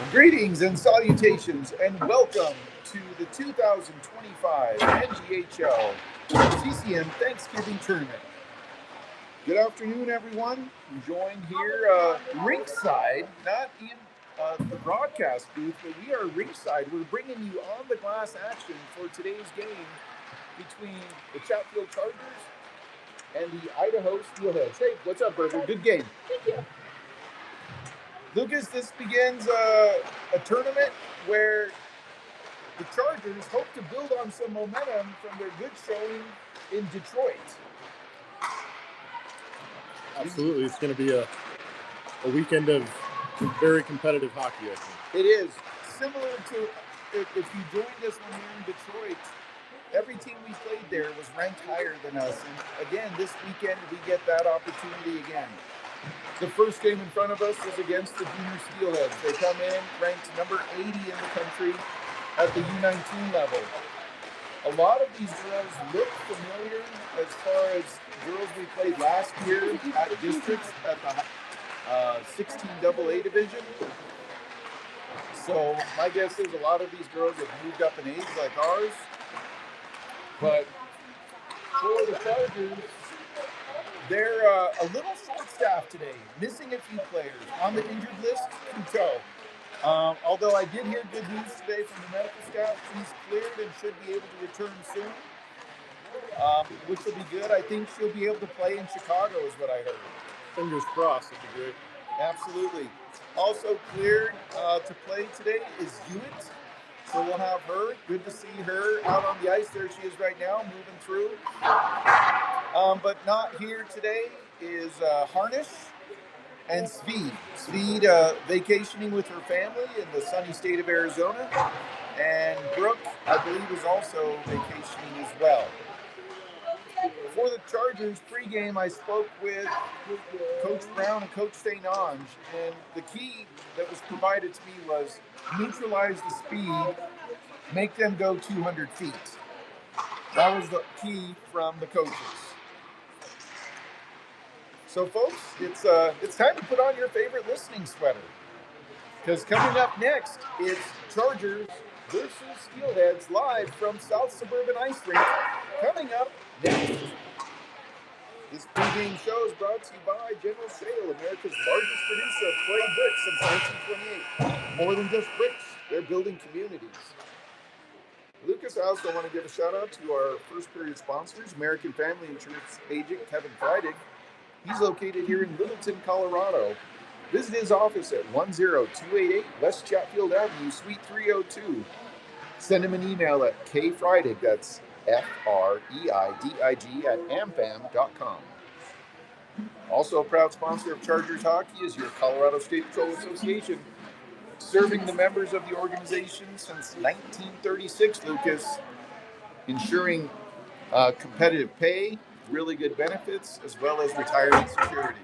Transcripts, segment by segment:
Greetings and salutations, and welcome to the 2025 NGHL CCM Thanksgiving Tournament. Good afternoon, everyone. I'm joined here ringside, not in the broadcast booth, but we are ringside. We're bringing you on the glass action for today's game between the Chatfield Chargers and the Idaho Steelheads. Hey, what's up, Burger? Good game. Thank you. Lucas, this begins a tournament where the Chargers hope to build on some momentum from their good showing in Detroit. Absolutely. It's going to be a weekend of very competitive hockey, I think. It is. Similar to if you joined us when we were in Detroit, every team we played there was ranked higher than us. And again, this weekend we get that opportunity again. The first game in front of us is against the Junior Steelheads. They come in ranked number 80 in the country at the U19 level. A lot of these girls look familiar as far as girls we played last year at districts at the 16 AA division. So my guess is a lot of these girls have moved up in age like ours. But for the Chargers, they're a little short-staffed today, missing a few players. On the injured list, Couteau. Although I did hear good news today from the medical staff, she's cleared and should be able to return soon, which will be good. I think she'll be able to play in Chicago is what I heard. Fingers crossed, it'd be great. Absolutely. Also cleared to play today is Hewitt. So we'll have her. Good to see her out on the ice. There she is right now, moving through. But not here today is Harnish and Speed. Speed vacationing with her family in the sunny state of Arizona. And Brooke, I believe, is also vacationing as well. For the Chargers pregame, I spoke with Coach Brown and Coach St. Ange, and the key that was provided to me was neutralize the speed, make them go 200 feet. That was the key from the coaches. So, folks, it's time to put on your favorite listening sweater, because coming up next, it's Chargers versus Steelheads live from South Suburban Ice Rink. Coming up next. This pregame show is brought to you by General Sale, America's largest producer of clay bricks since 1928. More than just bricks, they're building communities. Lucas, I also want to give a shout out to our first period sponsors, American Family Insurance agent Kevin Freidig. He's located here in Littleton, Colorado. Visit his office at 10288 West Chatfield Avenue, Suite 302. Send him an email at kfreidig, that's FREIDIG at amfam.com. Also a proud sponsor of Chargers Hockey is your Colorado State Patrol Association, serving the members of the organization since 1936, Lucas, ensuring competitive pay, really good benefits, as well as retirement security.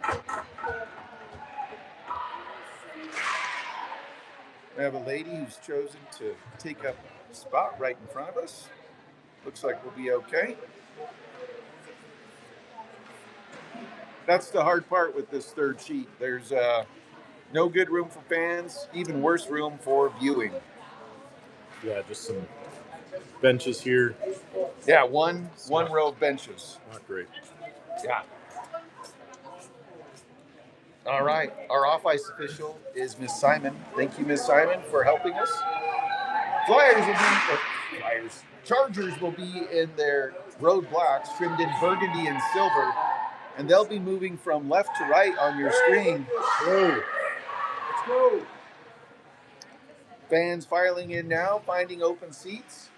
We have a lady who's chosen to take up a spot right in front of us. Looks like we'll be okay. That's the hard part with this third sheet. There's no good room for fans, even worse room for viewing. Yeah, just some benches here. Yeah, one row of benches. Not great. Yeah. All right. Our off-ice official is Miss Simon. Thank you, Miss Simon, for helping us. Chargers will be in their road blacks, trimmed in burgundy and silver, and they'll be moving from left to right on your screen. Whoa. Let's go. Fans filing in now, finding open seats.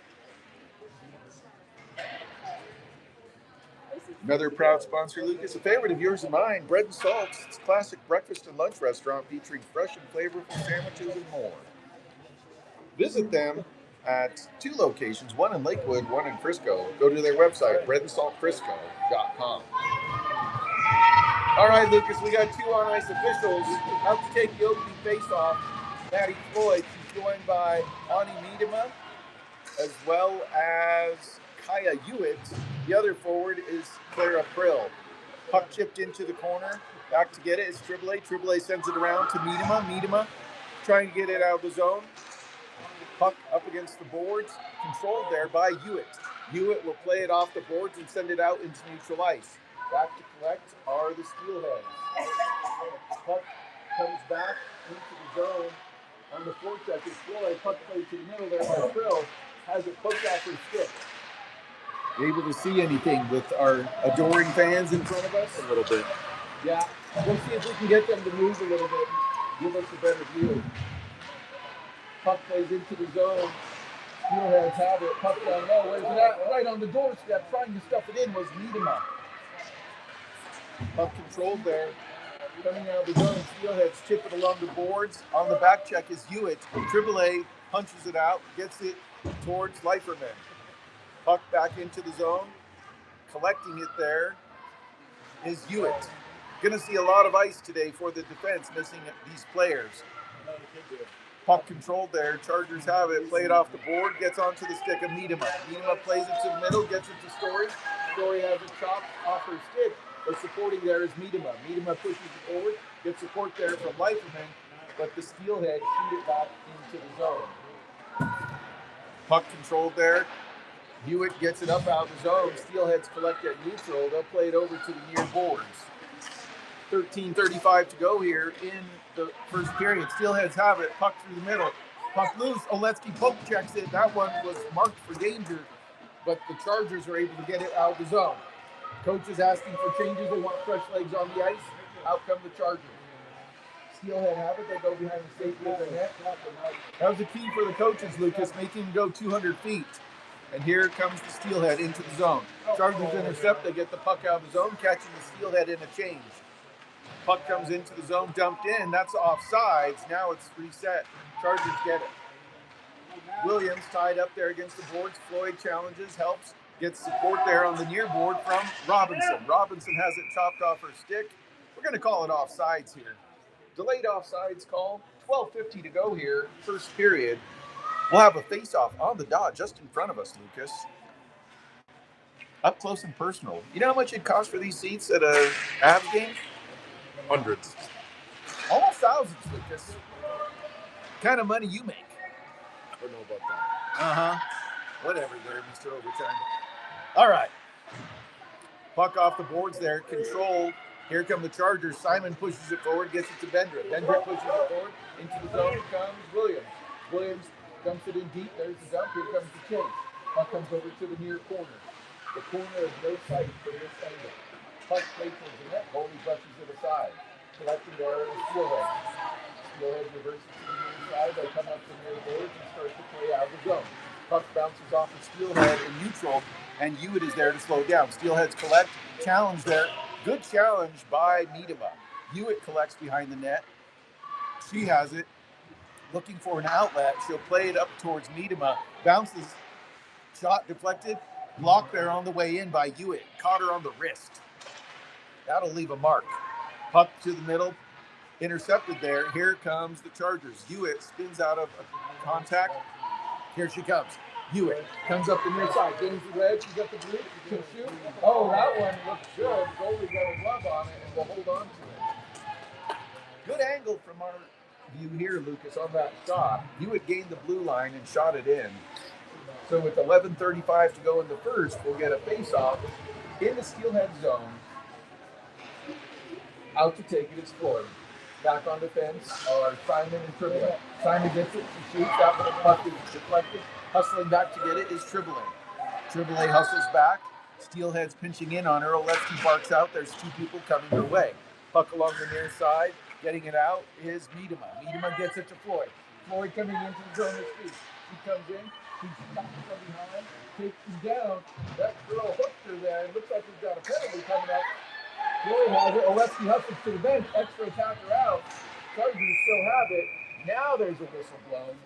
Another proud sponsor, Lucas, a favorite of yours and mine, Bread and Salts. It's a classic breakfast and lunch restaurant featuring fresh and flavorful sandwiches and more. Visit them at two locations, one in Lakewood, one in Frisco. Go to their website, breadandsaltfrisco.com. All right, Lucas, we got two on-ice officials. Out to take the opening face-off, Maddie Floyd. She's joined by Ani Miedema, as well as Kaya Hewitt. The other forward is Clara Prill. Puck chipped into the corner. Back to get it is Triboulet. Triboulet sends it around to Miedema. Miedema trying to get it out of the zone. Puck up against the boards, controlled there by Hewitt. Hewitt will play it off the boards and send it out into neutral ice. Back to collect are the Steelheads. Puck comes back into the zone on the forecheck. It's Floyd. Puck played to the middle there by Trill. Has it poked off her stick. You able to see anything with our adoring fans in front of us? A little bit. Yeah. We'll see if we can get them to move a little bit. Give us a better view. Puck plays into the zone. Steelheads have it. Puck down low. Where's it at? Right on the doorstep. Trying to stuff it in was Niedema. Puck controlled there. Coming out of the zone. Steelheads chip it along the boards. On the back check is Hewitt. Triple A punches it out. Gets it towards Leiferman. Puck back into the zone. Collecting it there is Hewitt. Going to see a lot of ice today for the defense, missing these players. Puck controlled there. Chargers have it. Play it off the board. Gets onto the stick of Niedema. Niedema plays it to the middle. Gets it to Story. Story has it chopped off her stick. But supporting there is Niedema. Niedema pushes it forward. Gets support there from Leiferman. But the Steelhead shoot it back into the zone. Puck controlled there. Hewitt gets it up out of the zone. Steelheads collect at neutral. They'll play it over to the near boards. 13:35 to go here in the first period. Steelheads have it. Puck through the middle. Puck loose. Oletsky poke checks it. That one was marked for danger, but the Chargers are able to get it out of the zone. Coach is asking for changes. They want fresh legs on the ice. Out come the Chargers. Steelhead have it. They go behind the safety of their net. That was the key for the coaches, Lucas, making them go 200 feet. And here comes the Steelhead into the zone. Chargers intercept. They get the puck out of the zone, catching the Steelhead in a change. Puck comes into the zone, dumped in. That's offsides. Now it's reset. Chargers get it. Williams tied up there against the boards. Floyd challenges, helps, gets support there on the near board from Robinson. Robinson has it chopped off her stick. We're going to call it offsides here. Delayed offsides call. 12:50 to go here, first period. We'll have a face-off on the dot just in front of us, Lucas. Up close and personal. You know how much it costs for these seats at a Avs game? Hundreds. Almost thousands, Lucas. Kind of money you make. I don't know about that. Whatever there, Mr. Overtime. All right. Puck off the boards there. Control. Here come the Chargers. Simon pushes it forward, gets it to Bendra. Bendra pushes it forward. Into the zone comes Williams. Williams dumps it in deep. There's the dump. Here comes the chase. Puck comes over to the near corner. The corner has no sight for this angle. Puck played towards the net. Goalie brushes it aside. Collecting there is Steelhead. Steelhead reverses to the near side. They come up to the near boards and start to play out of the zone. Puck bounces off of Steelhead in neutral, and Hewitt is there to slow down. Steelheads collect. Challenge there. Good challenge by Niedema. Hewitt collects behind the net. She has it. Looking for an outlet. She'll play it up towards Niedema. Bounces. Shot deflected. Blocked there on the way in by Hewitt. Caught her on the wrist. That'll leave a mark. Puck to the middle. Intercepted there. Here comes the Chargers. Hewitt spins out of contact. Here she comes. Hewitt comes up the near side. Gains the red. She's got the blue. She'll shoot. Oh, that one looks good. Goalie got a glove on it and will hold on to it. Good angle from our view here, Lucas, on that shot. Hewitt gained the blue line and shot it in. So with 11:35 to go in the first, we'll get a face-off in the Steelhead zone. Out to take it is Floyd. Back on defense are Simon and Tribble. Simon gets it. She shoots. That one puck is deflected. Hustling back to get it is Tribble. Tribble hustles back. Steelhead's pinching in on her. Oletsky barks out. There's two people coming her way. Puck along the near side. Getting it out is Niedema. Niedema gets it to Floyd. Floyd coming into the zone of speed. She comes in. She stops from behind. Takes him down. That girl hooked her there. It looks like we've got a penalty coming up. Floyd has it. Oletsky hustles to the bench. Extra attacker out. Chargers still have it. Now there's a whistle blown.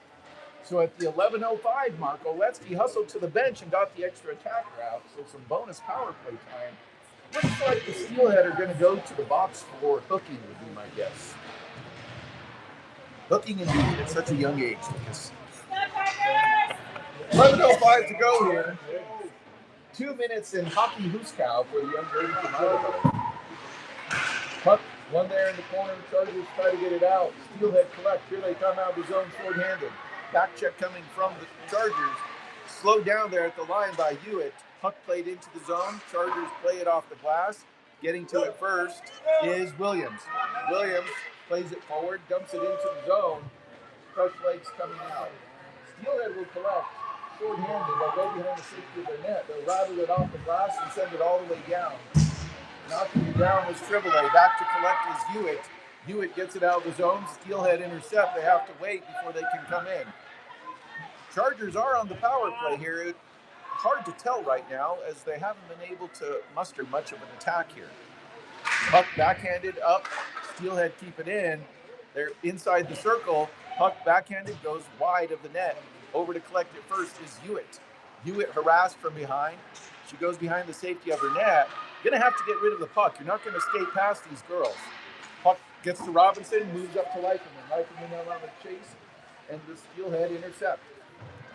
So at the 11:05 mark, Oletsky hustled to the bench and got the extra attacker out. So some bonus power play time. Looks like the Steelhead are going to go to the box for hooking, would be my guess. Hooking indeed at such a young age, Lucas. 11:05 to go here. 2 minutes in hockey Huskow for the young lady from Idaho. Puck One there in the corner. Chargers try to get it out. Steelhead collect. Here they come out of the zone short-handed. Back check coming from the Chargers. Slowed down there at the line by Hewitt. Puck played into the zone. Chargers play it off the glass. Getting to it first is Williams. Williams plays it forward, dumps it into the zone. Crush legs coming out. Steelhead will collect. Short-handed. They'll go behind the safety of their net. They'll rattle it off the glass and send it all the way down. Knocking it down is Triboulet. Back to collect is Hewitt. Hewitt gets it out of the zone. Steelhead intercept. They have to wait before they can come in. Chargers are on the power play here. It's hard to tell right now as they haven't been able to muster much of an attack here. Puck backhanded up. Steelhead keep it in. They're inside the circle. Puck backhanded goes wide of the net. Over to collect it first is Hewitt. Hewitt harassed from behind. She goes behind the safety of her net. Going to have to get rid of the puck. You're not going to skate past these girls. Puck gets to Robinson, moves up to Leifman. Leifman now on the chase, and the Steelhead intercept.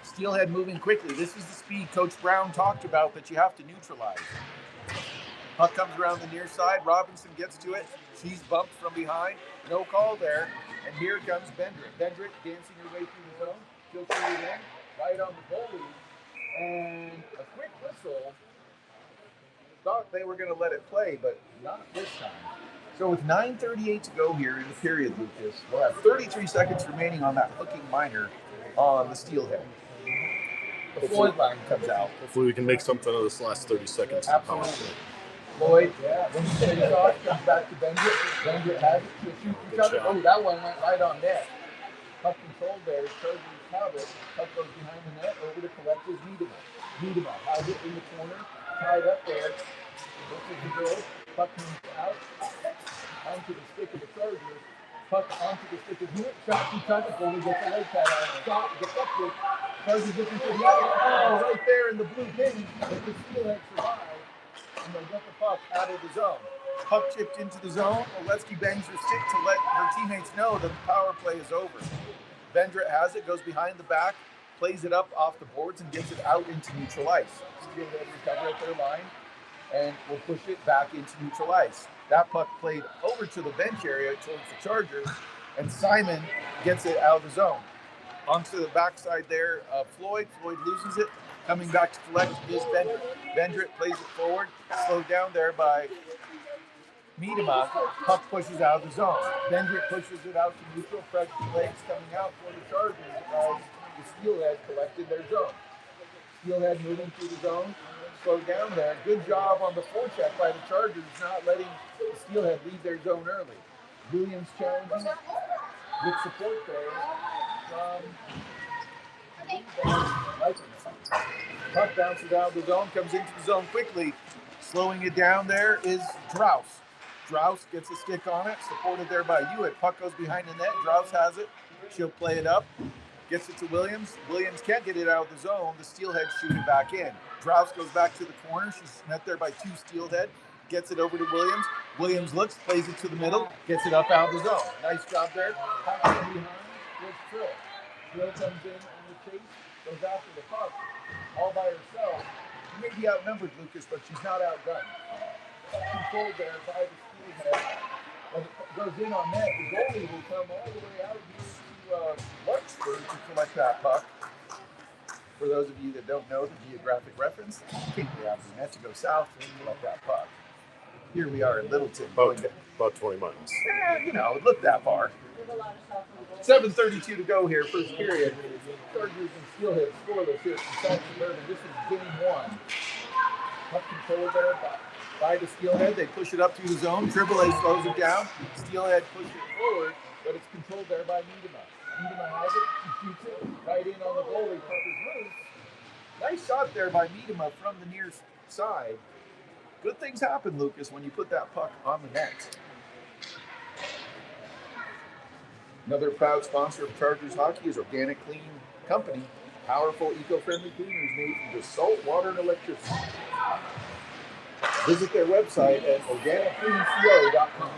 Steelhead moving quickly. This is the speed Coach Brown talked about that you have to neutralize. Puck comes around the near side. Robinson gets to it. She's bumped from behind. No call there. And here comes Bendrick. Bendrick dancing her way through the zone. She'll shoot it in. Right on the goalie. And a quick whistle. Thought they were going to let it play, but not this time. So with 9:38 to go here in the period, Lucas, we'll have 33 seconds remaining on that hooking minor on the Steelhead. The Floyd line comes out. Hopefully we can make something of this last 30 seconds. Absolutely. Floyd, when he takes off, comes back to Bendrick. Bendrick has it. She'll shoot each other. Oh, that one went right on net. Puck controlled there. Chargers have it. Puck goes behind the net. Over to collect is Niedema. Niedema has it in the corner. Tied up there. Looks at the goal. Puck comes out. Onto the stick of the Chargers. Puck onto the stick of Hewitt. Shot too technical. We get the leg pad on it. Stop. Deflected. Chargers looking for the other. Oh, right there in the blue pin. But the Steelhead survived. And they get the puck out of the zone. Puck chipped into the zone. Oleski bangs her stick to let her teammates know that the power play is over. Bendrick has it, goes behind the back, plays it up off the boards, and gets it out into neutral ice. Steelhead recover at their line, and will push it back into neutral ice. That puck played over to the bench area towards the Chargers, and Simon gets it out of the zone. Onto the backside there of Floyd. Floyd loses it. Coming back to collect is Bendrick. Bendrick plays it forward, slowed down there by Miedema. Puck pushes out of the zone. Bendrick pushes it out to neutral. Fresh legs coming out for the Chargers as the Steelhead collected their zone. Steelhead moving through the zone, slowed down there. Good job on the forecheck by the Chargers, not letting the Steelhead leave their zone early. Williams challenging with support there from Puck bounces out of the zone, comes into the zone quickly. Slowing it down there is Drouse. Drouse gets a stick on it, supported there by Hewitt. Puck goes behind the net. Drouse has it. She'll play it up. Gets it to Williams. Williams can't get it out of the zone. The Steelhead shoot it back in. Drouse goes back to the corner. She's met there by two Steelhead. Gets it over to Williams. Williams looks, plays it to the middle, gets it up out of the zone. Nice job there. Puck from behind with Trill. Trill comes in on the chase, goes after the puck all by herself. She may be outnumbered, Lucas, but she's not outgunned. Controlled there by the Steelhead. When it goes in on net, the goalie will come all the way out here to Larkspur to collect that puck. For those of you that don't know the geographic reference, take the out the net to go south and collect that puck. Here we are in Littleton. About 20 miles. Look that far. 7:32 to go here, first period. Chargers and Steelhead scoreless here from South Suburban. This is game one. Puck controlled there by the Steelhead. They push it up through the zone. Triboulet slows it down. Steelhead pushes it forward, but it's controlled there by Niedema. Niedema has it. She shoots it right in on the goalie. Puck is loose. Nice shot there by Niedema from the near side. Good things happen, Lucas, when you put that puck on the net. Another proud sponsor of Chargers Hockey is Organic Clean Company. Powerful, eco-friendly cleaners made from just salt, water, and electricity. Visit their website at organiccleanco.com.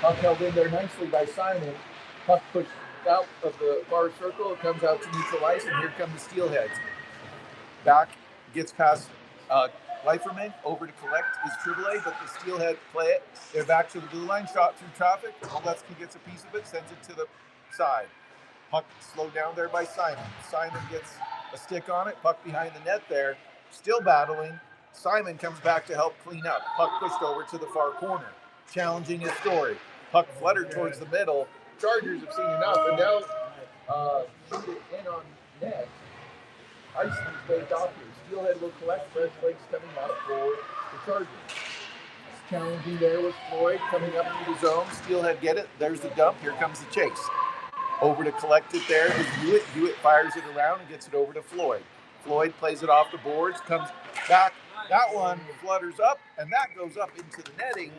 Puck held in there nicely by Simon. Puck pushed out of the far circle. It comes out to neutral ice, and here come the Steelheads. Back, gets past Leiferman over to collect is AAA, but the Steelheads play it. They're back to the blue line, shot through traffic. Oleksy gets a piece of it, sends it to the side. Puck slowed down there by Simon. Simon gets a stick on it. Puck behind the net there. Still battling. Simon comes back to help clean up. Puck pushed over to the far corner. Challenging his Story. Puck fluttered towards the middle. Chargers have seen enough, and now shoot it in on net. Icing's waved off here. Steelhead will collect. Fresh legs coming out for the Chargers. Challenging there with Floyd coming up into the zone. Steelhead get it. There's the dump. Here comes the chase. Over to collect it there is Hewitt. Hewitt fires it around and gets it over to Floyd. Floyd plays it off the boards, comes back. That one flutters up, and that goes up into the netting.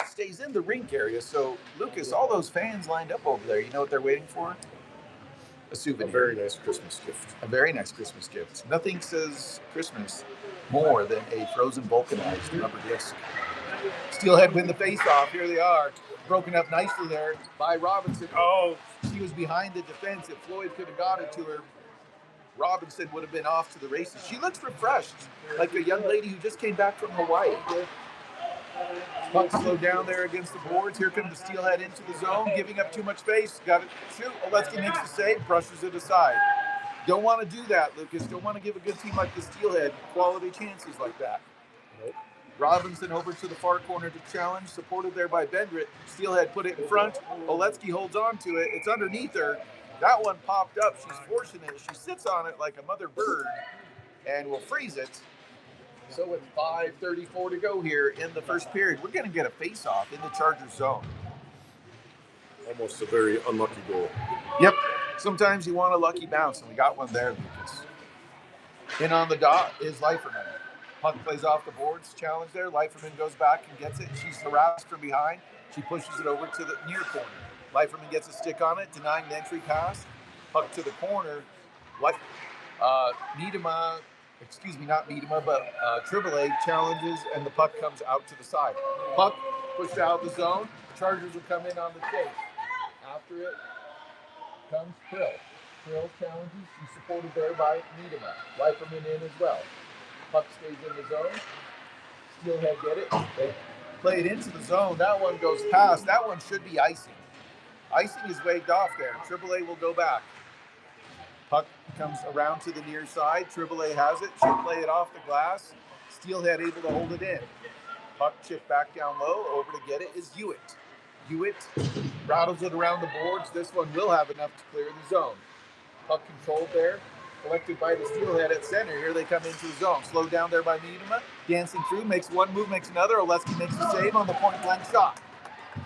Stays in the rink area. So, Lucas, all those fans lined up over there, you know what they're waiting for? A souvenir. A very nice Christmas gift. A very nice Christmas gift. Nothing says Christmas more than a frozen vulcanized rubber disc. Steelhead win the face-off. Here they are. Broken up nicely there by Robinson. Oh, she was behind the defense. If Floyd could have got it to her, Robinson would have been off to the races. She looks refreshed, like a young lady who just came back from Hawaii. Puck slowed down there against the boards. Here comes the Steelhead into the zone, giving up too much space. Got it. Shoot. Oleksy makes the save, brushes it aside. Don't want to do that, Lucas. Don't want to give a good team like the Steelhead quality chances like that. Nope. Robinson over to the far corner to challenge, supported there by Bendrit. Steelhead put it in front. Oleksy holds on to it. It's underneath her. That one popped up. She's forcing it. She sits on it like a mother bird and will freeze it. So with 5:34 to go here in the first period, we're going to get a face-off in the Chargers zone. Almost a very unlucky goal. Yep. Sometimes you want a lucky bounce, and we got one there, Lucas. In on the dot is Leiferman. Puck plays off the boards. Challenge there. Leiferman goes back and gets it. She's harassed from behind. She pushes it over to the near corner. Leiferman gets a stick on it, denying the entry pass. Puck to the corner. Miedema, not Miedema, but AAA challenges, and the puck comes out to the side. Puck pushed out of the zone. The Chargers will come in on the chase. After it comes Krill. Krill challenges. He's supported there by Miedema. Leiferman in as well. Puck stays in the zone. Steelhead get it. They play it into the zone. That one goes past. That one should be icing. Icing is waved off there. AAA will go back. Puck comes around to the near side. AAA has it. She'll play it off the glass. Steelhead able to hold it in. Puck chipped back down low. Over to get it is Hewitt. Hewitt rattles it around the boards. This one will have enough to clear the zone. Puck controlled there. Collected by the Steelhead at center. Here they come into the zone. Slowed down there by Miedema. Dancing through. Makes one move, makes another. Oleksy makes the save on the point blank shot.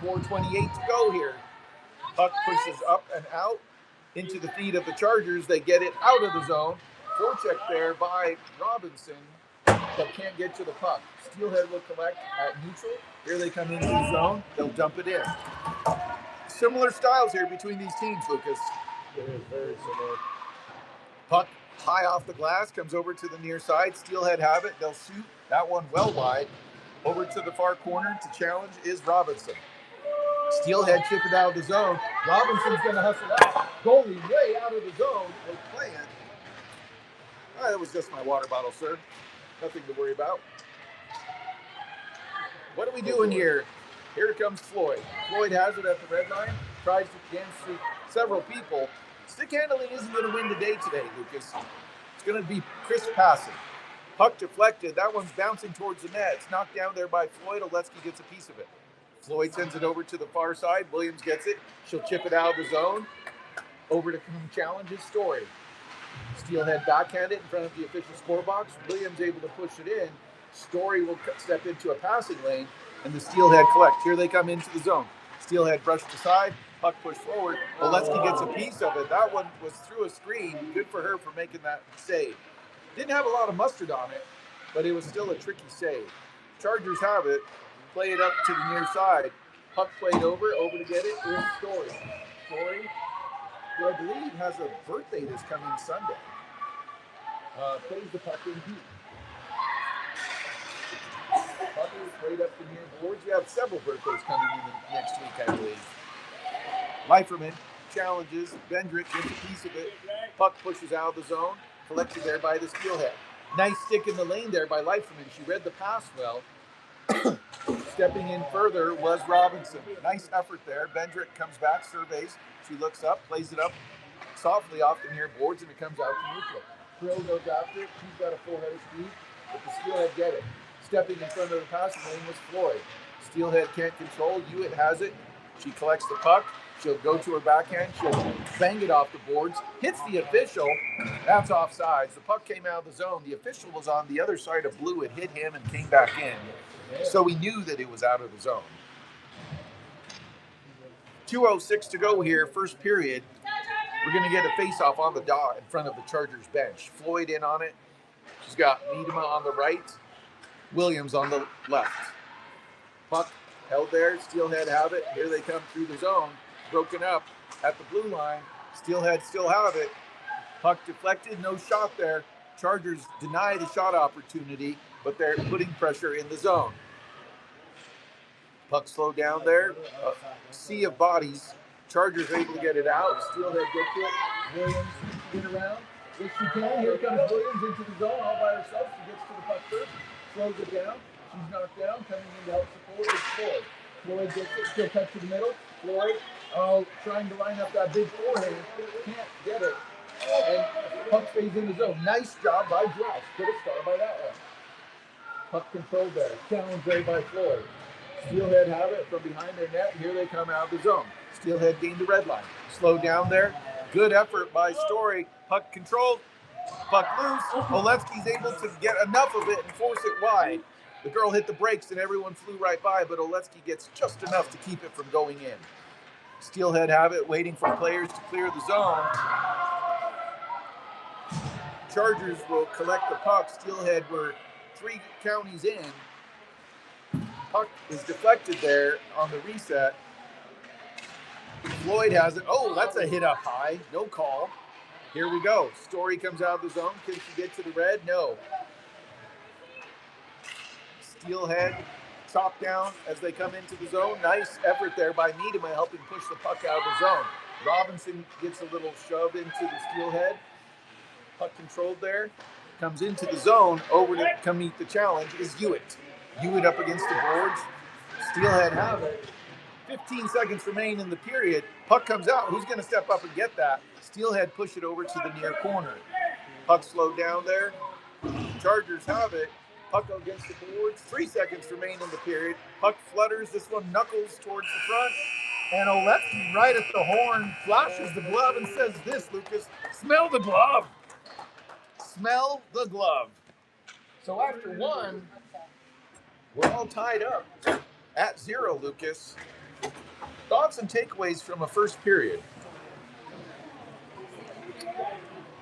4:28 to go here. Puck pushes up and out into the feet of the Chargers. They get it out of the zone. Forecheck there by Robinson, but can't get to the puck. Steelhead will collect at neutral. Here they come into the zone. They'll dump it in. Similar styles here between these teams, Lucas. It is very similar. Puck high off the glass, comes over to the near side. Steelhead have it. They'll shoot that one well wide. Over to the far corner to challenge is Robinson. Steelhead chip it out of the zone. Robinson's going to hustle out. Goalie way out of the zone. We're playing. That was just my water bottle, sir. Nothing to worry about. What are we doing here? Here comes Floyd. Floyd has it at the red line. Tries to dance through several people. Stick handling isn't going to win the day today, Lucas. It's going to be crisp passing. Puck deflected. That one's bouncing towards the net. It's knocked down there by Floyd. Oleksy gets a piece of it. Floyd sends it over to the far side. Williams gets it. She'll chip it out of the zone. Over to challenge his Story. Steelhead backhanded in front of the official score box. Williams able to push it in. Story will step into a passing lane, and the Steelhead collect. Here they come into the zone. Steelhead brushed aside. Puck pushed forward. Oleksy gets a piece of it. That one was through a screen. Good for her for making that save. Didn't have a lot of mustard on it, but it was still a tricky save. Chargers have it. Play it up to the near side. Puck played over to get it. Here's Story. Story, who I believe has a birthday this coming Sunday. Plays the puck in deep. Puck is played up the near boards. We have several birthdays coming in next week, I believe. Leiferman challenges. Bendrit gets a piece of it. Puck pushes out of the zone. Collected there by the Steelhead. Nice stick in the lane there by Leiferman. She read the pass well. Stepping in further was Robinson. Nice effort there. Bendrick comes back, surveys. She looks up, plays it up softly off the near boards, and it comes out to neutral. Krill goes after it. She's got a full head of speed, but the Steelhead get it. Stepping in front of the passing lane was Floyd. Steelhead can't control. Hewitt has it. She collects the puck. She'll go to her backhand. She'll bang it off the boards. Hits the official. That's offsides. The puck came out of the zone. The official was on the other side of blue. It hit him and came back in. So we knew that it was out of the zone. 2:06 to go here, first period. We're going to get a face-off on the dot in front of the Chargers bench. Floyd in on it. She's got Miedema on the right. Williams on the left. Puck held there. Steelhead have it. Here they come through the zone. Broken up at the blue line. Steelhead still have it. Puck deflected. No shot there. Chargers deny the shot opportunity, but they're putting pressure in the zone. Puck slowed down there. Sea of bodies. Chargers able to get it out. Steelhead gets it. Williams in around. If she can, here comes Williams into the zone all by herself. She gets to the puck first. Slows it down. She's knocked down. Coming in to help support is Floyd. Floyd gets it. She'll cut to the middle. Floyd trying to line up that big forehand. Can't get it. And puck stays in the zone. Nice job by Josh. Put a star by that one. Puck controlled there. Challenge there by Floyd. Steelhead have it from behind their net. Here they come out of the zone. Steelhead gained the red line. Slowed down there. Good effort by Story. Puck controlled. Puck loose. Olevsky's able to get enough of it and force it wide. The girl hit the brakes and everyone flew right by, but Olevsky gets just enough to keep it from going in. Steelhead have it, waiting for players to clear the zone. Chargers will collect the puck. Steelhead were 3 counties in. Puck is deflected there on the reset. Floyd has it. Oh, that's a hit up high. No call. Here we go. Story comes out of the zone. Can she get to the red? No. Steelhead chopped down as they come into the zone. Nice effort there by Miedema helping push the puck out of the zone. Robinson gets a little shove into the Steelhead. Puck controlled there. Comes into the zone. Over to come meet the challenge is Hewitt. Hewitt up against the boards. Steelhead have it. 15 seconds remain in the period. Puck comes out. Who's going to step up and get that? Steelhead push it over to the near corner. Puck slowed down there. Chargers have it. Puck against the boards. 3 seconds remain in the period. Puck flutters. This one knuckles towards the front. And Olevsky right at the horn flashes the glove and says this, Lucas, smell the glove. Smell the glove. So after one, we're all tied up at 0, Lucas. Thoughts and takeaways from a first period?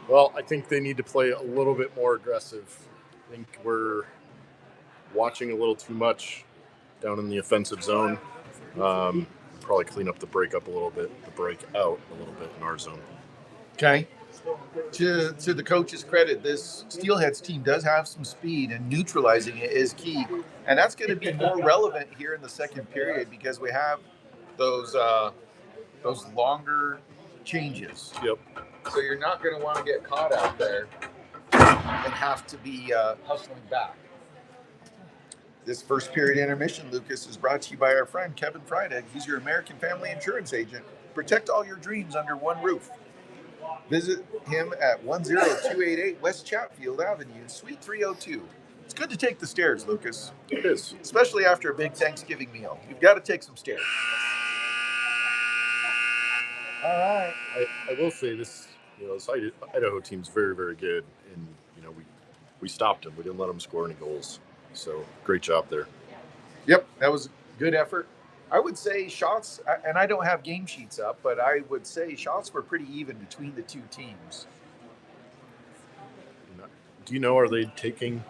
Well, I think they need to play a little bit more aggressive. I think we're watching a little too much down in the offensive zone. Probably clean up the break up a little bit, the break out a little bit in our zone. Okay. To the coach's credit, this Steelheads team does have some speed, and neutralizing it is key. And that's going to be more relevant here in the second period because we have those longer changes. Yep. So you're not going to want to get caught out there and have to be hustling back. This first period intermission, Lucas, is brought to you by our friend Kevin Freitag. He's your American Family Insurance agent. Protect all your dreams under one roof. Visit him at 10288 West Chatfield Avenue, Suite 302. It's good to take the stairs, Lucas. It is. Especially after a big Thanksgiving meal. You've got to take some stairs. All right. I will say this, this Idaho team's very, very good. And, we stopped them. We didn't let them score any goals. So great job there. Yep, that was a good effort. I would say shots, and I don't have game sheets up, but I would say shots were pretty even between the two teams. Do you know, are they taking?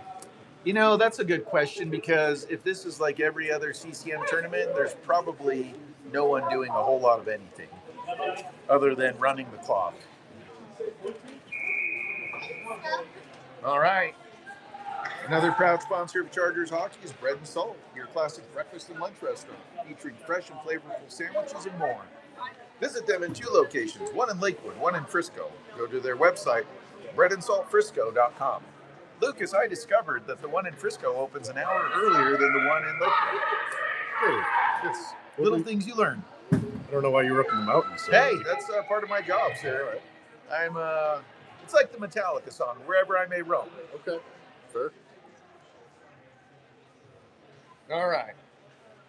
That's a good question because if this is like every other CCM tournament, there's probably no one doing a whole lot of anything other than running the clock. All right. Another proud sponsor of Chargers Hockey is Bread and Salt, your classic breakfast and lunch restaurant, featuring fresh and flavorful sandwiches and more. Visit them in 2 locations, one in Lakewood, one in Frisco. Go to their website, breadandsaltfrisco.com. Lucas, I discovered that the one in Frisco opens an hour earlier than the one in Lakewood. Really? It's Little things you learn. I don't know why you were up in the mountains. So. Hey, that's part of my job, sir. I'm it's like the Metallica song, Wherever I May Roam. Okay, fair. All right.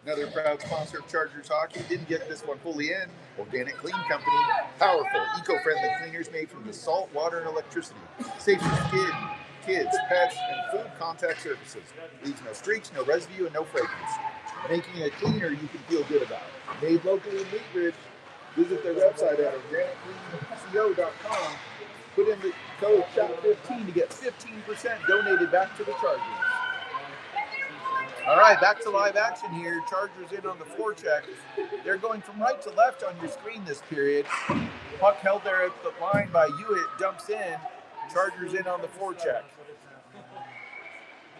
Another proud sponsor of Chargers Hockey. Didn't get this one fully in. Organic Clean Company. Powerful, eco-friendly cleaners made from the salt, water, and electricity. Safe for skin, kids, pets, and food contact surfaces. Leaves no streaks, no residue, and no fragrance. Making a cleaner you can feel good about. Made locally in Wheat Ridge. Visit their website at organiccleanco.com. Put in the code CHAT15 to get 15% donated back to the Chargers. All right, back to live action here. Chargers in on the forecheck. They're going from right to left on your screen this period. Puck held there at the line by Hewitt, dumps in. Chargers in on the forecheck.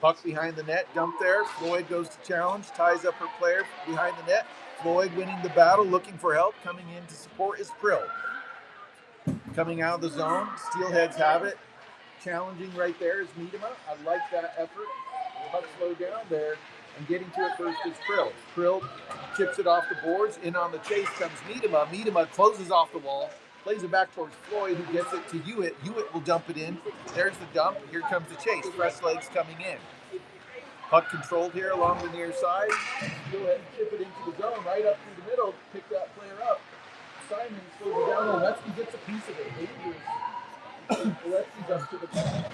Puck behind the net, dumped there. Floyd goes to challenge, ties up her player behind the net. Floyd winning the battle, looking for help. Coming in to support is Prill. Coming out of the zone, Steelheads have it. Challenging right there is Miedema. I like that effort. Puck slowed down there, and getting to it first is Prill. Prill chips it off the boards. In on the chase comes Miedema. Miedema closes off the wall, plays it back towards Floyd, who gets it to Hewitt. Hewitt will dump it in. There's the dump. Here comes the chase. Fresh legs coming in. Puck controlled here along the near side. Go ahead and chip it into the zone, right up through the middle. Pick that player up. Simon slows it down. Oleksy gets a piece of it. Oleksy jumps to the top.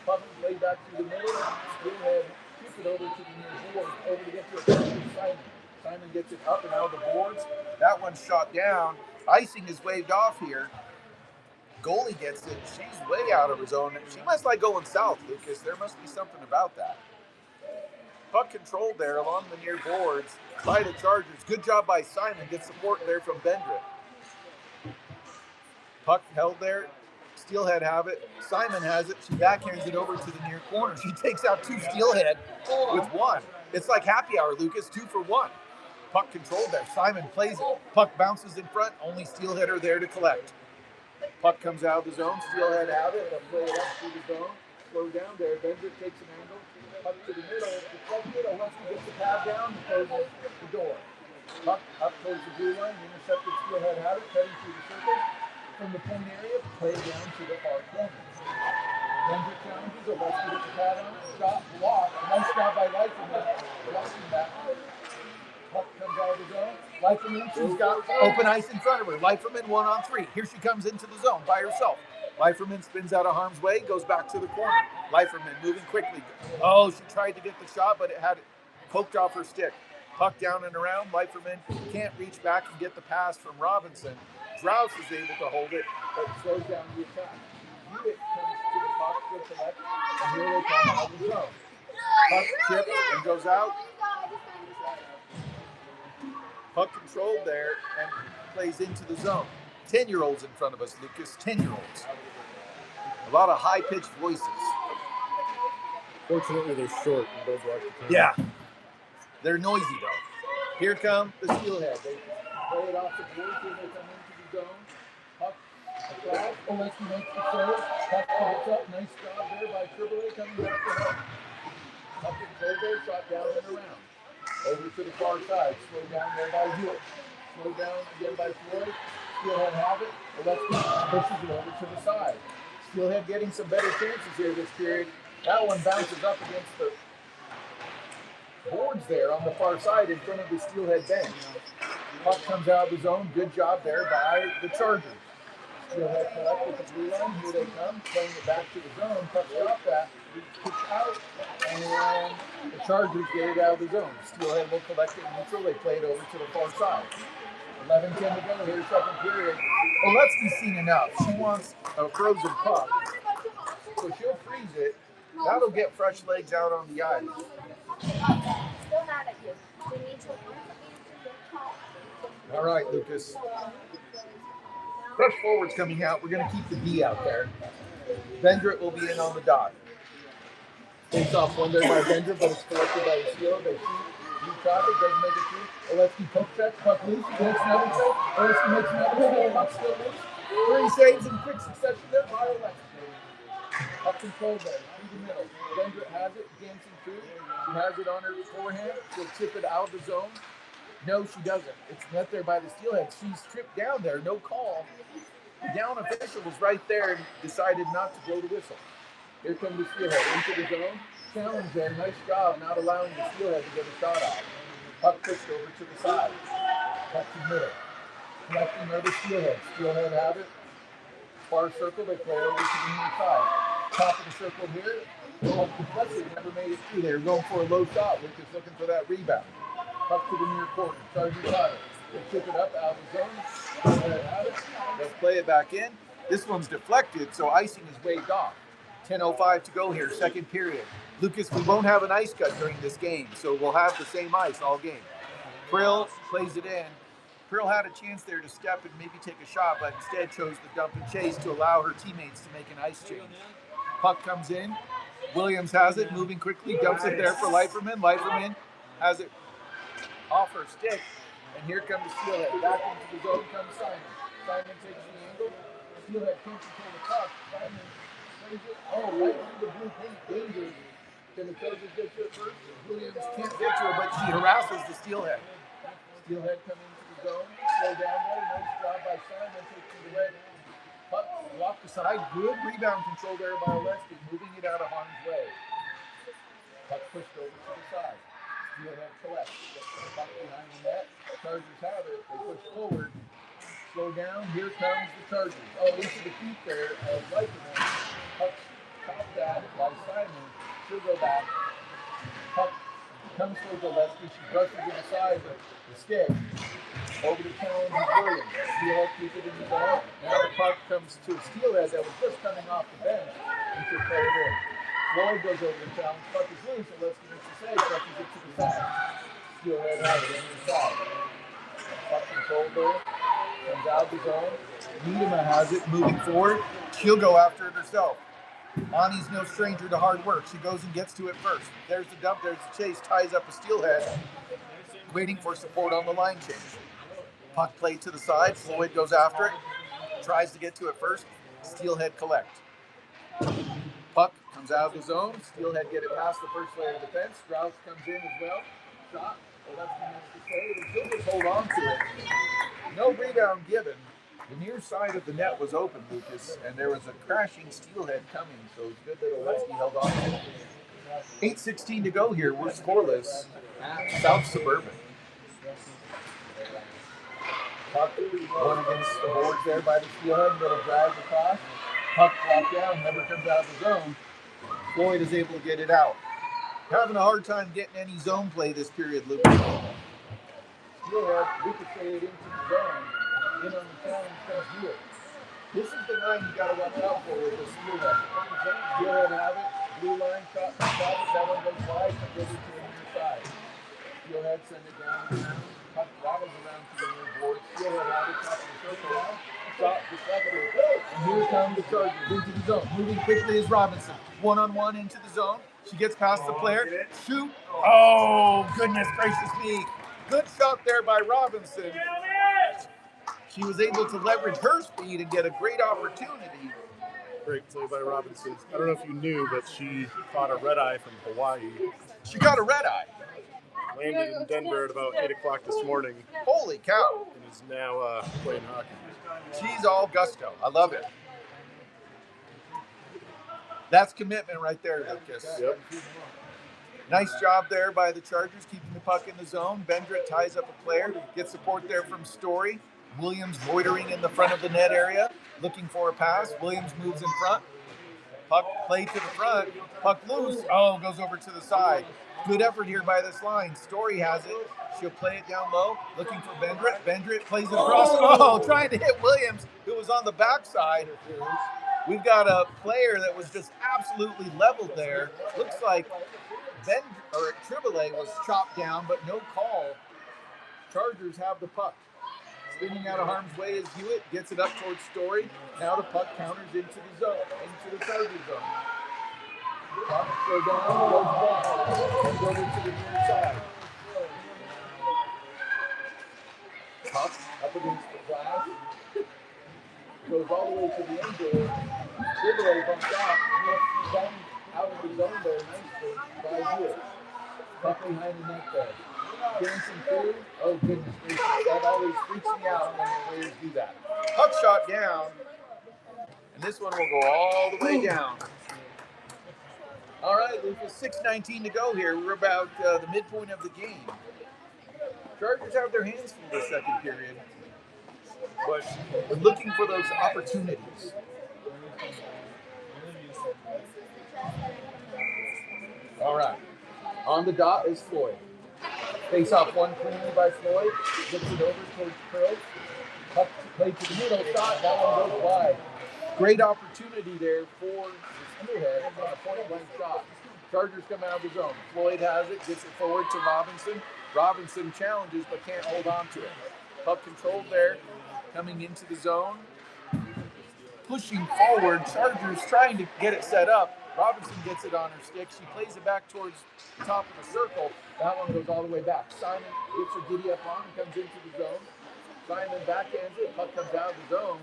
Puck is laid back through the middle. Go ahead, chip it over to the near board. Over to get to a pass to Simon. Simon gets it up and out of the boards. That one's shot down. Icing is waved off here. Goalie gets it. She's way out of her zone. She must like going south, Lucas. There must be something about that. Puck controlled there along the near boards by the Chargers. Good job by Simon. Good support there from Bendrit. Puck held there. Steelhead have it. Simon has it. She backhands it over to the near corner. She takes out two Steelhead with one. It's like happy hour, Lucas. 2 for 1. Puck controlled there. Simon plays it. Puck bounces in front. Only Steelhead are there to collect. Puck comes out of the zone. Steelhead have it. They'll play it up through the zone. Slow down there. Bendrit takes an angle. Puck to the middle. Oleksy gets the pad down and closes the door. Puck up towards the blue line. Intercepted. Steelhead have it. Cutting through the circle. From the point area, play down to the far corner. Bendrit challenges. Oleksy gets the pad on it. Shot, block. Nice job by Leiferman. Blocking that. Puck comes out of the zone. Leiferman, she's got open ice in front of her. Leiferman 1-on-3. Here she comes into the zone by herself. Leiferman spins out of harm's way, goes back to the corner. Leiferman moving quickly. Oh, she tried to get the shot, but it had poked off her stick. Puck down and around. Leiferman can't reach back and get the pass from Robinson. Drous is able to hold it, but slows down the attack. Hewitt comes to the puck with the left, and here they come out of the zone. Puck chips and goes out. Puck controlled there and plays into the zone. 10-year-olds in front of us, Lucas. 10-year-olds. A lot of high-pitched voices. Fortunately, they're short and don't block the camera. Yeah. They're noisy, though. Here come the Steelhead. They play it off the board here. They come into the zone. Puck across. Oleksy makes the save. Puck pops up. Nice job there by Tribble coming back to help. Puck and Kogo shot down and around. Over to the far side. Slow down there by Hewitt. Slow down again by Floyd. Steelhead have it. Oleksy pushes it over to the side. Steelhead getting some better chances here this period. That one bounces up against the boards there on the far side in front of the Steelhead bench. Puck comes out of the zone. Good job there by the Chargers. Steelhead collect with the blue line. Here they come. Playing it back to the zone. Puck off that. Kicks out. And the Chargers get it out of the zone. Steelhead will collect it neutral. They play it over to the far side. 11-10 to go here, second period. Oleksy's seen enough. She wants a frozen puck. So she'll freeze it. That'll get fresh legs out on the ice. All right, Lucas. Fresh forwards coming out. We're going to keep the D out there. Bendrit will be in on the dot. Takes off one there by Bendrit, but it's collected by the Steelhead. They shoot. Deep traffic, doesn't make it through. Oleksy poke check, puck loose, makes another save. Oleksy makes another save, puck still loose. 3 saves in quick succession there by Oleksy. Puck controlled there, through the middle. Bender has it, dancing through. She has it on her forehand. She'll chip it out of the zone. No, she doesn't. It's met there by the Steelheads. She's tripped down there, no call. The down official was right there and decided not to blow the whistle. Here comes the Steelhead into the zone. Challenge there. Nice job not allowing the Steelhead to get a shot off. Puck pushed over to the side. Puck to the middle. Collecting another Steelhead. Steelhead have it. Far circle. They play it over to the near side. Top of the circle here. Puck deflected. Never made it through. They were going for a low shot. Lucas looking for that rebound. Puck to the near corner. Chargers have it. They chip it up out of the zone. Steelhead have it. They'll play it back in. This one's deflected, so icing is waved off. 10:05 to go here, second period. Lucas, we won't have an ice cut during this game, so we'll have the same ice all game. Prill plays it in. Prill had a chance there to step and maybe take a shot, but instead chose the dump and chase to allow her teammates to make an ice change. Puck comes in. Williams has it, moving quickly, dumps it there for Leiferman. Leiferman has it off her stick, and here comes the Steelhead. Back into the zone comes Simon. Simon takes the angle. Steelhead can't control the puck. Simon plays it. Oh, right through the blue paint. Danger. Can the Chargers get to it first? Williams can't get to her, but she harasses the Steelhead. Steelhead coming into the zone. Slow down there. Nice job by Simon taking the red. Puck blocked aside. Good rebound control there by Oleski, moving it out of harm's way. Puck pushed over to the side. Steelhead collects. Puck behind the net. Chargers have it. They push forward. Slow down. Here comes the Chargers. Oh, into the feet there of Leiferman. Puck topped out by Simon. She'll go back. Puck comes towards Oleski. She brushes it aside with the stick. Over to challenge Williams. Steelhead keeps it in the zone. Now the puck comes to a Steelhead that was just coming off the bench and she'll play it in. Floyd goes over the challenge. Puck is loose, so let's get it to say. Brushes it to the side. Steelhead has it on the side. Puck controlled there. Comes out of the zone. Niedema has it, moving forward. She'll go after it herself. Ani's no stranger to hard work. She goes and gets to it first. There's the dump, there's the chase, ties up a Steelhead, waiting for support on the line change. Puck played to the side. Floyd goes after it, tries to get to it first. Steelhead collect. Puck comes out of the zone. Steelhead get it past the first layer of defense. Strauss comes in as well. Shot. Well, that's the play. The Steelheads hold on to it. No rebound given. The near side of the net was open, Lucas, and there was a crashing Steelhead coming, so it's good that Oleski held on to it. 8:16 to go here. We're scoreless at South Suburban. Puck going against the boards there by the Steelhead. Little drag across. Puck blocked down, never comes out of the zone. Floyd is able to get it out. Having a hard time getting any zone play this period, Lucas. Steelhead ricocheted into the zone. In on the challenge comes Hewitt. This is the line you got to watch out for with the Steelhead. Steelhead have it. Blue line shot. That one goes wide and goes into the near side. Steelhead send it down. Puck rattles around to the near board. Steelhead have it. Top of the circle now. Shot deflected. And here come the Chargers into the zone. Moving quickly is Robinson. One-on-one into the zone. She gets past the player. Shoot. Oh, goodness gracious me. Good shot there by Robinson. She was able to leverage her speed and get a great opportunity. Great play by Robinson. I don't know if you knew, but she caught a red eye from Hawaii. She got a red eye. Landed in Denver at about 8 o'clock this morning. Holy cow. And is now playing hockey. She's all gusto. I love it. That's commitment right there, Lucas. Yep. Nice job there by the Chargers, keeping the puck in the zone. Bendrit ties up a player. Gets support there from Story. Williams loitering in the front of the net area, looking for a pass. Williams moves in front. Puck played to the front. Puck loose. Oh, goes over to the side. Good effort here by this line. Story has it. She'll play it down low, looking for Bendrit. Bendrit plays it across. Oh, trying to hit Williams, who was on the backside. We've got a player that was just absolutely leveled there. Looks like Triboulet was chopped down, but no call. Chargers have the puck. Spinning out of harm's way is Hewitt, gets it up towards Story. Now the puck counters into the zone, into the Charger zone. Puck goes on, goes wide, and goes into the near side. Puck up against the glass. goes all the way to the end zone. Steelhead bumps off. Down out of the zone there nicely by Hewitt. Puck behind the net there. Dancing through. Oh, goodness gracious. That always freaks me out when the players do that. Puck shot down. And this one will go all the way down. All right, Lucas, 6:19 to go here. We're about the midpoint of the game. Chargers have their hands full this second period, but we're looking for those opportunities. All right, on the dot is Floyd. Face off one cleanly by Floyd. Gets it over towards Krill. Puck played to the middle. Shot. That one goes wide. Great opportunity there for the Steelheads on a point-blank shot. Chargers come out of the zone. Floyd has it. Gets it forward to Robinson. Robinson challenges but can't hold on to it. Puck controlled there. Coming into the zone. Pushing forward. Chargers trying to get it set up. Robinson gets it on her stick. She plays it back towards the top of the circle. That one goes all the way back. Simon gets her giddy up on and comes into the zone. Simon backhands it. Puck comes out of the zone.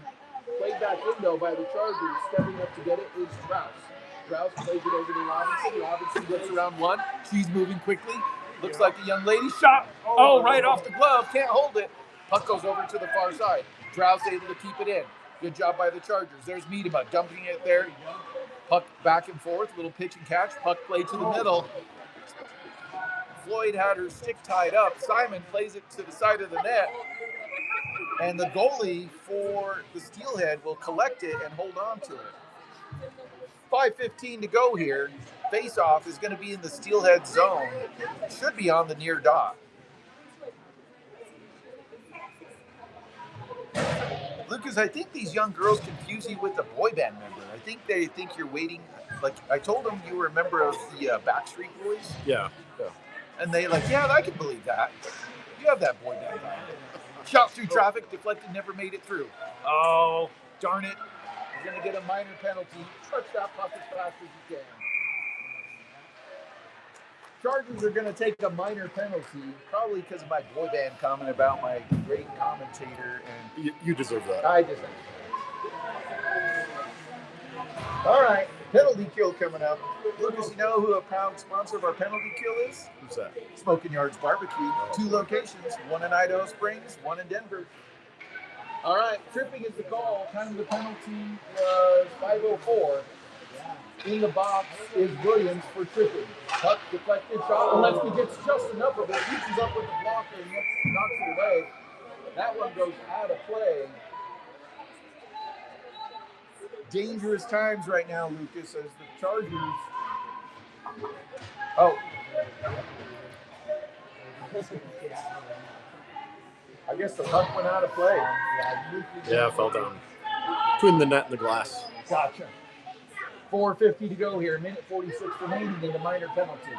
Played back in though by the Chargers. Stepping up to get it is Strauss. Strauss plays it over to Robinson. Robinson gets around one. She's moving quickly. Looks like a young lady. Shot. Oh, right off the glove. Can't hold it. Puck goes over to the far side. Strauss able to keep it in. Good job by the Chargers. There's Miedema dumping it there. Puck back and forth. Little pitch and catch. Puck played to the middle. Floyd had her stick tied up. Simon plays it to the side of the net. And the goalie for the Steelhead will collect it and hold on to it. 5:15 to go here. Face-off is going to be in the Steelhead zone. Should be on the near dot. Lucas, I think these young girls confuse you with the boy band member. I think they think you're waiting. Like, I told them you were a member of the Backstreet Boys. Yeah. And they like, yeah, I can believe that. You have that boy band. Shot through traffic, deflected, never made it through. Oh, darn it. You're going to get a minor penalty. Touch that puck as fast as you can. Chargers are going to take a minor penalty, probably because of my boy band comment about my great commentator. And You deserve that. I deserve that. All right, penalty kill coming up. Lucas, you know who a proud sponsor of our penalty kill is? Who's that? Smoking Yards Barbecue. 2 locations, one in Idaho Springs, one in Denver. All right, tripping is the call. Time of the penalty was 5:04. In the box is Williams for tripping. Puck deflected shot. Oleksky gets just enough of it. Reaches up with the blocker and knocks it away. That one goes out of play. Dangerous times right now, Lucas, as the Chargers. Oh. I guess the puck went out of play. Yeah, fell down between the net and the glass. Gotcha. 4:50 to go here. Minute 46 remaining in the minor penalty.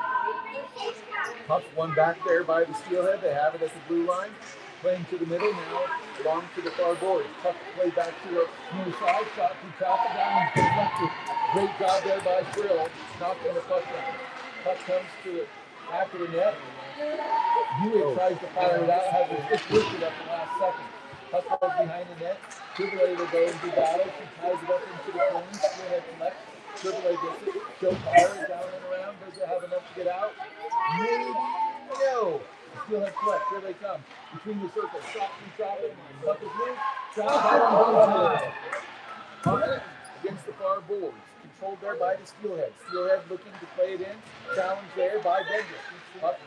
Puck one back there by the Steelhead. They have it at the blue line. Playing to the middle now, along to the far boards. Puck played back to the near side. Shot through traffic down and deflected. Great job there by Krill. Knocking the puck down. Puck comes to the back of the net. Hewitt tries to fire it out. Has it just lifted up the last second. Puck goes behind the net. Triple will go into battle. She ties it up into the corner. Steelhead collects. Triple gets it. Joe fires down and around. Does it have enough to get out? Maybe. No. Steelhead collect. Here they come. Between the circles. Shot through traffic. Puck is loose. Shot against the far boards. Controlled there by the Steelhead. Steelhead looking to play it in. Challenge there by Bender. Puck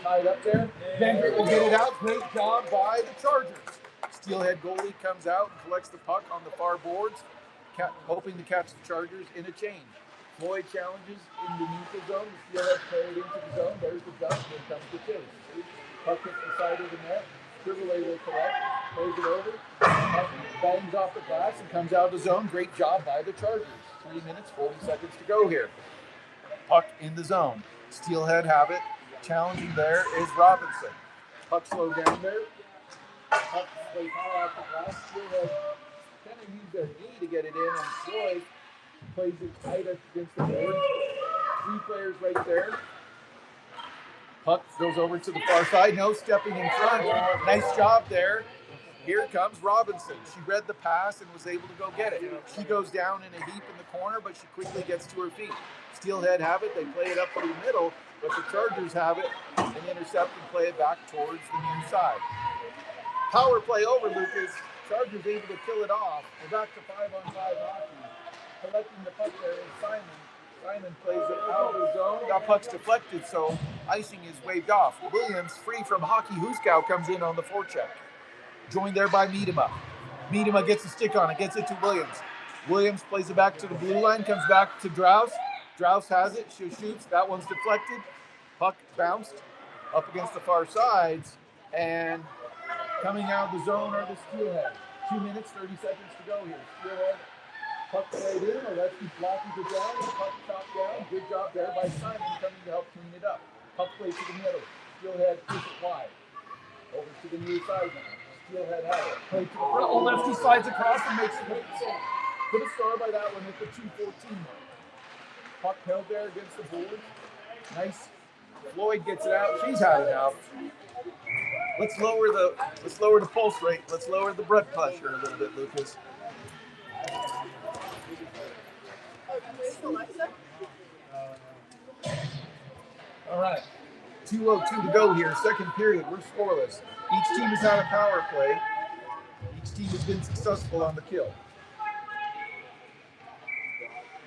tied up there. Bender will get it out. Great job by the Chargers. Steelhead goalie comes out and collects the puck on the far boards, hoping to catch the Chargers in a change. Floyd challenges in the neutral zone. The Steelhead play it into the zone. There's the jump. Here comes the chase. Puck hits the side of the net. Triboulet will collect. Plays it over. Puck bangs off the glass and comes out of the zone. Great job by the Chargers. 3 minutes, 40 seconds to go here. Puck in the zone. Steelhead have it. Challenging there is Robinson. Puck slowed down there. Puck plays high off the glass. Steelhead kind of used their knee to get it in, and Floyd plays it tight against the board. 3 players right there. Puck goes over to the far side. No stepping in front. Nice job there Here comes Robinson. She read the pass and was able to go get it. She goes down in a heap in the corner, but she quickly gets to her feet. Steelhead have it. They play it up through the middle, but the Chargers have it and intercept and play it back towards the near side. Power play over, Lucas. Chargers able to kill it off. We're back to 5-on-5 hockey. Collecting the puck there is Simon. Simon plays it out of the zone. That puck's deflected, so icing is waved off. Williams, free from Hockey Huskow, comes in on the forecheck. Joined there by Miedema. Miedema gets a stick on it, gets it to Williams. Williams plays it back to the blue line, comes back to Draus. Draus has it, she shoots. That one's deflected. Puck bounced up against the far sides, and coming out of the zone are the Steelheads. 2 minutes, 30 seconds to go here. Steelhead, puck played in, Oleksy blocking it down, puck chopped down. Good job there by Simon coming to help clean it up. Puck played to the middle. Steelhead push it wide. Over to the near side now. Steelhead has it. Play to the front. Oleksy slides across and makes it. Put a star by that one at the 2:14 mark. Puck held there against the board. Nice. Floyd gets it out. She's had enough. Let's lower the pulse rate. Let's lower the blood pressure a little bit, Lucas. All right. 2:02 to go here. Second period. We're scoreless. Each team has had a power play. Each team has been successful on the kill.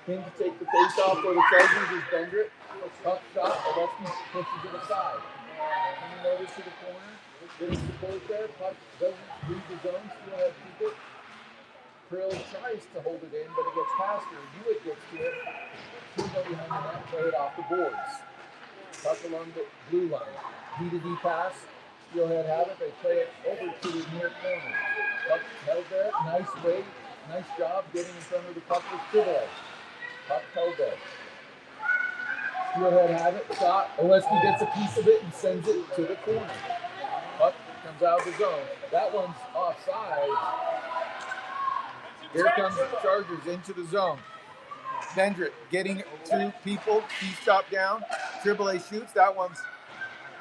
In to take the face off for the Chargers is Bendrit. Up shot. Oleksy pushes it aside. Coming over to the corner. Getting support there. Puck doesn't leave the zone. Steelhead keep it. Krill tries to hold it in, but it gets past her. Hewitt gets to it. She'll go behind the net, play it off the boards. Puck along the blue line. D-to-D pass. Steelhead have it. They play it over to the near corner. Puck held there. Nice way. Nice job getting in front of the puck with Steelhead. Puck held there. Steelhead have it. Shot. Oleksy gets a piece of it and sends it to the corner. Puck comes out of the zone. That one's offside. Here comes the Chargers into the zone. Bendrit getting two people. He's chopped down. Triboulet shoots. That one's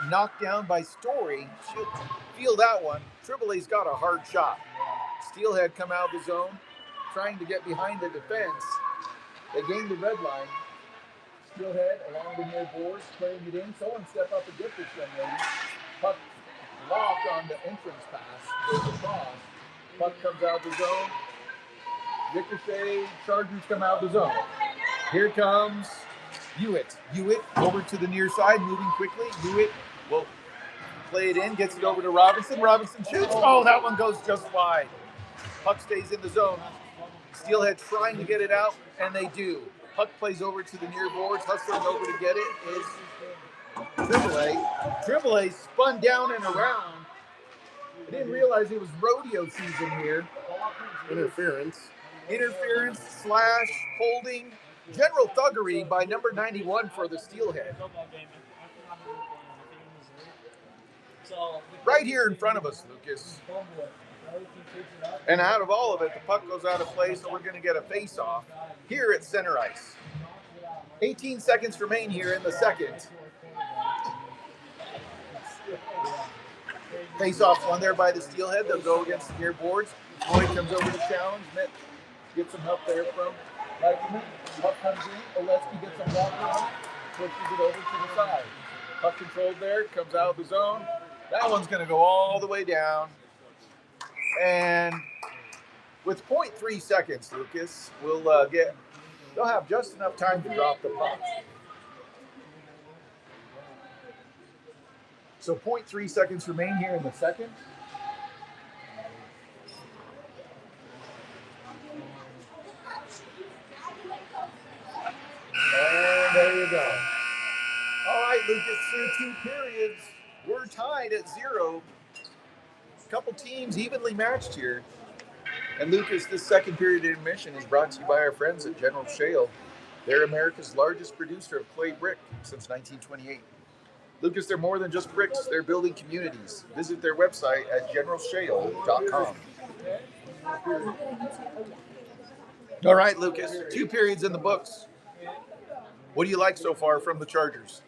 knocked down by Story. She'll feel that one. Triboulet's got a hard shot. Steelhead come out of the zone, trying to get behind the defense. They gain the red line. Steelhead along the near boards, playing it in. Someone step up and get this young lady. Puck blocked on the entrance pass. Goes across. Puck comes out of the zone. Ricochet, Chargers come out of the zone. Here comes Hewitt. Hewitt over to the near side, moving quickly. Hewitt will play it in, gets it over to Robinson. Robinson shoots. Oh, that one goes just wide. Puck stays in the zone. Steelhead trying to get it out, and they do. Puck plays over to the near boards. Hustling over to get it is Triboulet. Triboulet spun down and around. I didn't realize it was rodeo season here. Interference / holding. General thuggery by number 91 for the Steelhead. Right here in front of us, Lucas. And out of all of it, the puck goes out of play, so we're going to get a face-off here at center ice. 18 seconds remain here in the second. Face-off one there by the Steelhead. They'll go against the near boards. Floyd comes over to challenge. Gets some help there from Reichman. Puck comes in. Oleksy gets some block on. Pushes it over to the side. Puck controlled there. Comes out of the zone. That one's going to go all the way down. And with 0.3 seconds, Lucas, they'll have just enough time to drop the puck. So 0.3 seconds remain here in the second. And there you go. All right, Lucas, through 2 periods, we're tied at 0. A couple teams evenly matched here. And Lucas, this second period intermission is brought to you by our friends at General Shale. They're America's largest producer of clay brick since 1928. Lucas, they're more than just bricks. They're building communities. Visit their website at generalshale.com. All right, Lucas, 2 periods in the books. What do you like so far from the Chargers?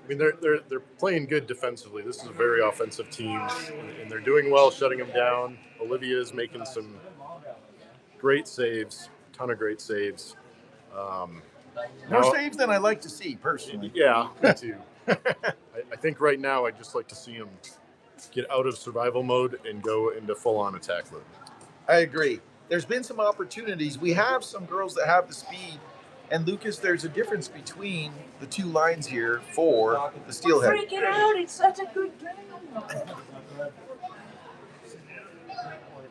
I mean, they're playing good defensively. This is a very offensive team, and they're doing well shutting them down. Olivia is making some great saves, ton of great saves. More saves than I like to see, personally. Yeah, me too. I think right now I'd just like to see them get out of survival mode and go into full-on attack mode. I agree. There's been some opportunities. We have some girls that have the speed. And Lucas, there's a difference between the two lines here for the Steelhead. Freak it out! It's such a good game.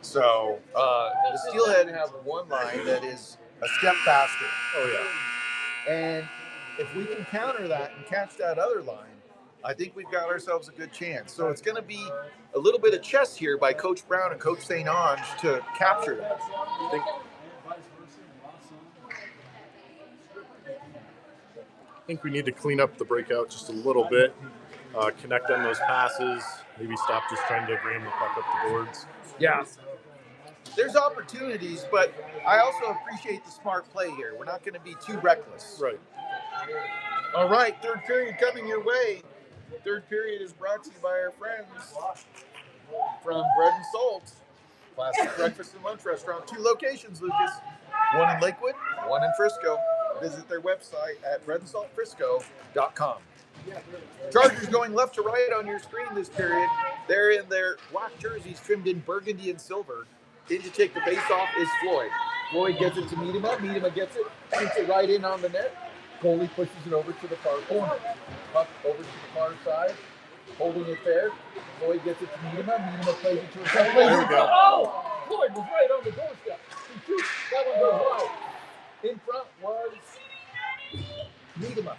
So the Steelhead have one line that is a step faster. Oh yeah. And if we can counter that and catch that other line, I think we've got ourselves a good chance. So it's going to be a little bit of chess here by Coach Brown and Coach St. Ange to capture that. I think we need to clean up the breakout just a little bit, connect on those passes, maybe stop just trying to ram the puck up the boards. Yeah. There's opportunities, but I also appreciate the smart play here. We're not going to be too reckless. Right. All right, third period coming your way. Third period is brought to you by our friends from Bread and Salt. Classic breakfast and lunch restaurant. 2 locations, Lucas. One in Lakewood, one in Frisco. Visit their website at breadandsaltfrisco.com. Chargers going left to right on your screen this period. They're in their black jerseys trimmed in burgundy and silver. In to take the face-off is Floyd. Floyd gets it to Miedema. Miedema gets it, shoots it right in on the net. Coley pushes it over to the far corner. Puck over to the far side. Holding it there. Floyd gets it to Miedema. Miedema plays it to himself. There we go. Oh! Floyd was right on the doorstep. He shoots. That one goes wide. In front was Miedema.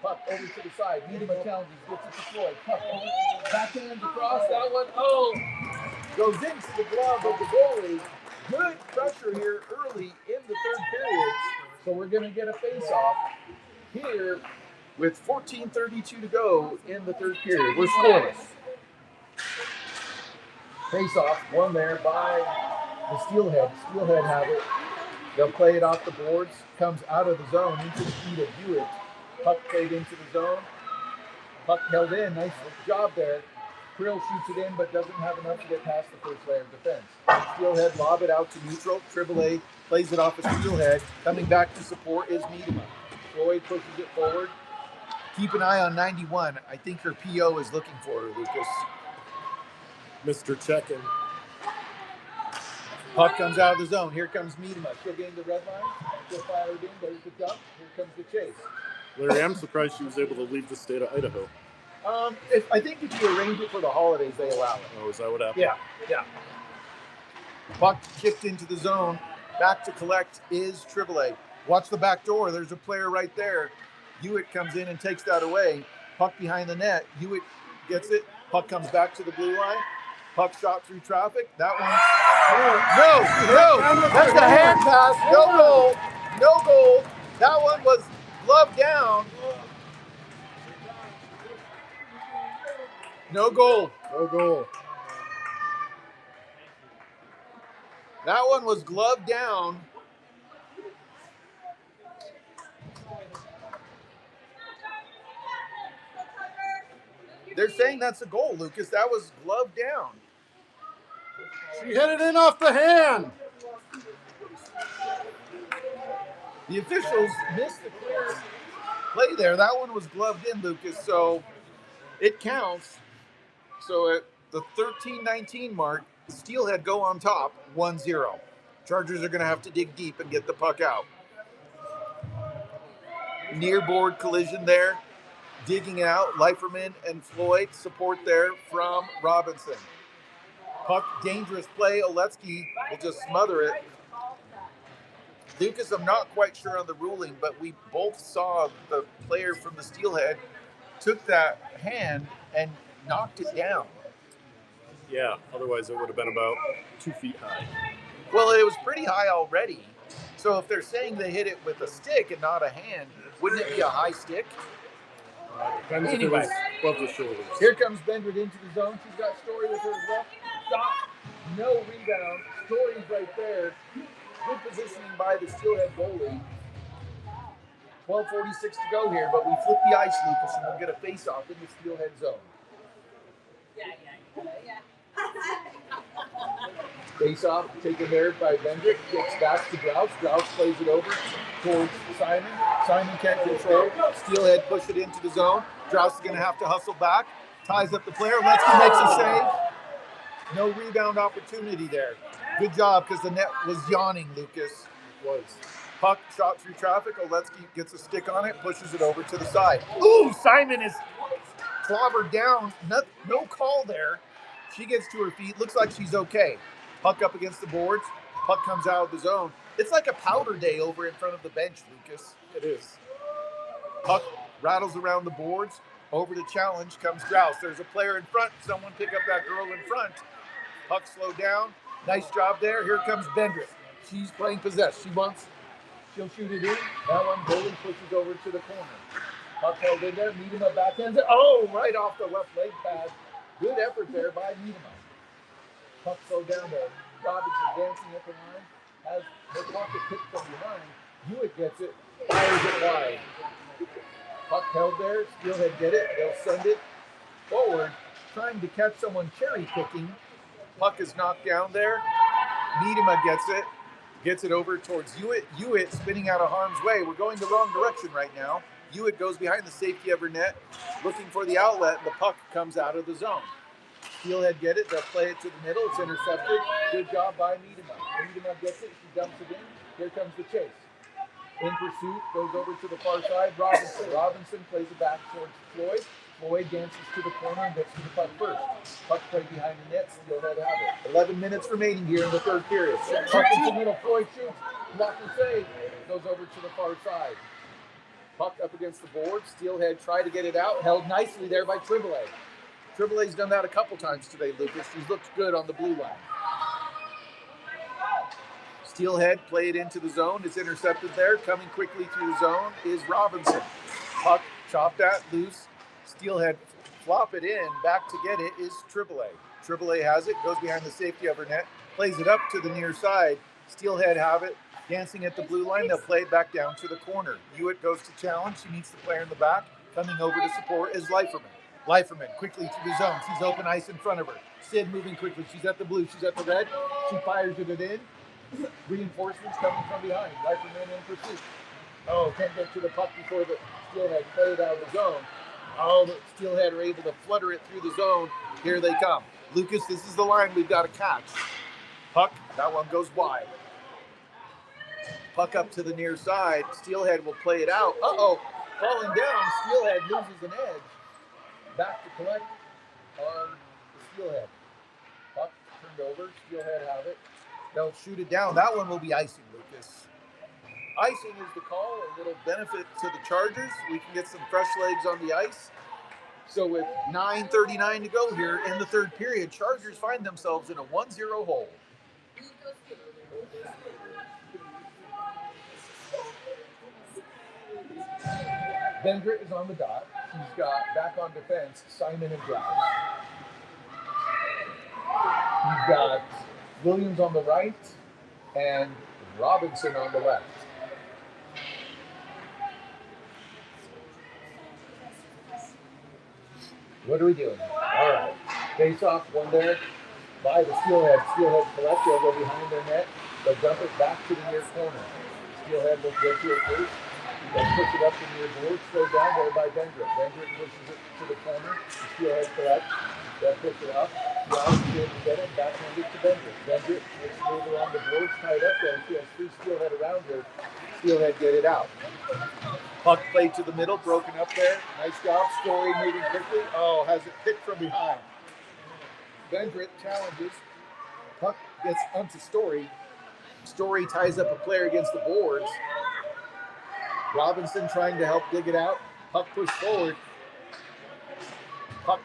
Puck over to the side. Miedema challenges. Gets it to Floyd. Puck over. Backhands across. That one. Oh! Goes into the glove of the goalie. Good pressure here early in the third period. So we're going to get a face-off here with 14:32 to go in the third period. We're scoreless. Face-off, one there by the Steelhead. Steelhead have it. They'll play it off the boards. Comes out of the zone into the feet of Hewitt. Puck played into the zone. Puck held in. Nice job there. Krill shoots it in, but doesn't have enough to get past the first layer of defense. Steelhead lob it out to neutral. Triboulet plays it off of Steelhead. Coming back to support is Miedema. Floyd pushes it forward. Keep an eye on 91. I think her PO is looking for her, Lucas. Mr. Check-in. Puck comes out of the zone. Here comes Miedema. She'll gain the red line. She'll fire it in. There's the dump. Here comes the chase. Larry, I'm surprised she was able to leave the state of Idaho. I think if you arrange it for the holidays, they allow it. Oh, is that what happened? Yeah. Puck kicked into the zone. Back to collect is Triboulet. Watch the back door. There's a player right there. Hewitt comes in and takes that away. Puck behind the net. Hewitt gets it. Puck comes back to the blue line. Puck shot through traffic. That one. No. That's the hand pass. No goal. That one was glove down. No goal. That one was glove down. They're saying that's a goal, Lucas. That was glove down. She hit it in off the hand. The officials missed the clear play there. That one was gloved in, Lucas, so it counts. So at the 13-19 mark, Steelhead go on top, 1-0. Chargers are going to have to dig deep and get the puck out. Near board collision there. Digging out, Leiferman and Floyd. Support there from Robinson. Puck, dangerous play. Oletsky will just smother it. Lucas, I'm not quite sure on the ruling, but we both saw the player from the Steelhead took that hand and knocked it down. Yeah, otherwise it would have been about 2 feet high. Well, it was pretty high already. So if they're saying they hit it with a stick and not a hand, wouldn't it be a high stick? Depends if it was above the shoulders. Here comes Bendred into the zone. She's got Story with her as well. Stop. No rebound. Story's right there. Good positioning by the Steelhead goalie. 12:46 to go here, but we flip the ice, Lucas, and we'll get a face-off in the Steelhead zone. Face-off taken there by Vendrick. Gets back to Grouse. Grouse plays it over towards Simon. Simon can't control. Steelhead push it into the zone. Grouse is going to have to hustle back. Ties up the player. Letsky makes a save. No rebound opportunity there. Good job, because the net was yawning, Lucas. It was. Puck shot through traffic. Oletsky gets a stick on it, pushes it over to the side. Ooh, Simon is clobbered down. No call there. She gets to her feet. Looks like she's okay. Puck up against the boards. Puck comes out of the zone. It's like a powder day over in front of the bench, Lucas. It is. Puck rattles around the boards. Over to challenge comes Grouse. There's a player in front. Someone pick up that girl in front. Puck slowed down. Nice job there. Here comes Bendrick. She's playing possess. She'll shoot it in. That one goalie pushes over to the corner. Puck held in there. Miedema backhands it. Oh, right off the left leg pad. Good effort there by Miedema. Puck slowed down there. Robinson dancing up the line. Has her pocket picked from behind. Hewitt gets it. Fires it wide. Puck held there. Steelhead get it. They'll send it forward. Trying to catch someone cherry picking. Puck is knocked down there. Miedema gets it over towards Hewitt. Hewitt spinning out of harm's way. We're going the wrong direction right now. Hewitt goes behind the safety of her net, looking for the outlet. The puck comes out of the zone. Steelhead get it. They'll play it to the middle. It's intercepted. Good job by Miedema. Miedema gets it. She dumps it in. Here comes the chase. In pursuit, goes over to the far side. Robinson plays it back towards Floyd. Floyd dances to the corner and gets to the puck first. Puck played behind the net. Steelhead have it. 11 minutes remaining here in the third period. Puck into the middle. Floyd shoots. Blocker save. Goes over to the far side. Puck up against the board. Steelhead try to get it out. Held nicely there by Triboulet. Triboulet's done that a couple times today, Lucas. She's looked good on the blue line. Steelhead played into the zone. It's intercepted there. Coming quickly through the zone is Robinson. Puck chopped at, loose. Steelhead flop it in. Back to get it is Triboulet. Triboulet has it. Goes behind the safety of her net. Plays it up to the near side. Steelhead have it. Dancing at the blue line. They'll play it back down to the corner. Hewitt goes to challenge. She meets the player in the back. Coming over to support is Leiferman. Leiferman quickly through the zone. She's open ice in front of her. Sid moving quickly. She's at the blue. She's at the red. She fires it in. Reinforcements coming from behind. Leiferman in pursuit. Oh, can't get to the puck before the Steelhead played out of the zone. Oh, the Steelhead are able to flutter it through the zone. Here they come. Lucas, this is the line we've got to catch. Puck, that one goes wide. Puck up to the near side. Steelhead will play it out. Uh-oh, falling down. Steelhead loses an edge. Back to collect on the Steelhead. Puck turned over. Steelhead have it. They'll shoot it down. That one will be icing, Lucas. Icing is the call. A little benefit to the Chargers. We can get some fresh legs on the ice. So with 9:39 to go here in the third period, Chargers find themselves in a 1-0 hole. Bendrick is on the dot. He's got back on defense, Simon and Grouse. He's got Williams on the right and Robinson on the left. What are we doing? All right. Face off, one there by the Steelhead. Steelhead collect. They'll go behind their net. They'll dump it back to the near corner. Steelhead will get to it first. They'll push it up the near board. Slowed down there by Bendrick. Bendrick pushes it to the corner. The Steelhead collect. They'll push it up. Grouse is able to get it. Backhand it to Bendrick. Bendrick makes a move along the boards. Tied up there. She has three Steelhead around her. Steelhead get it out. Puck played to the middle, broken up there. Nice job. Story moving quickly. Oh, has it picked from behind. Bendrick challenges. Puck gets onto Story. Story ties up a player against the boards. Robinson trying to help dig it out. Puck pushed forward. Puck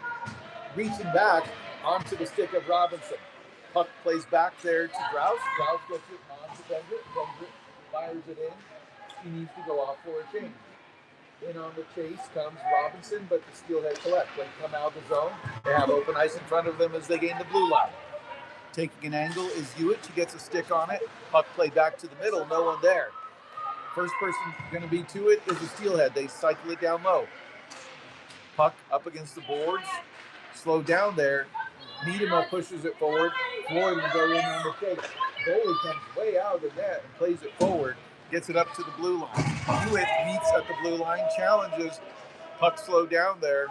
reaching back onto the stick of Robinson. Puck plays back there to Grouse. Grouse gets it onto Bendrick. Bendrick fires it in. He needs to go off for a change. In on the chase comes Robinson, but the Steelhead collect. They come out of the zone. They have open ice in front of them as they gain the blue line. Taking an angle is Hewitt. She gets a stick on it. Puck played back to the middle. No one there. First person going to be to it is the Steelhead. They cycle it down low. Puck up against the boards. Slowed down there. Niedema pushes it forward. Floyd will go in on the chase. Goalie comes way out of the net and plays it forward. Gets it up to the blue line. Hewitt meets at the blue line. Challenges. Puck slowed down there.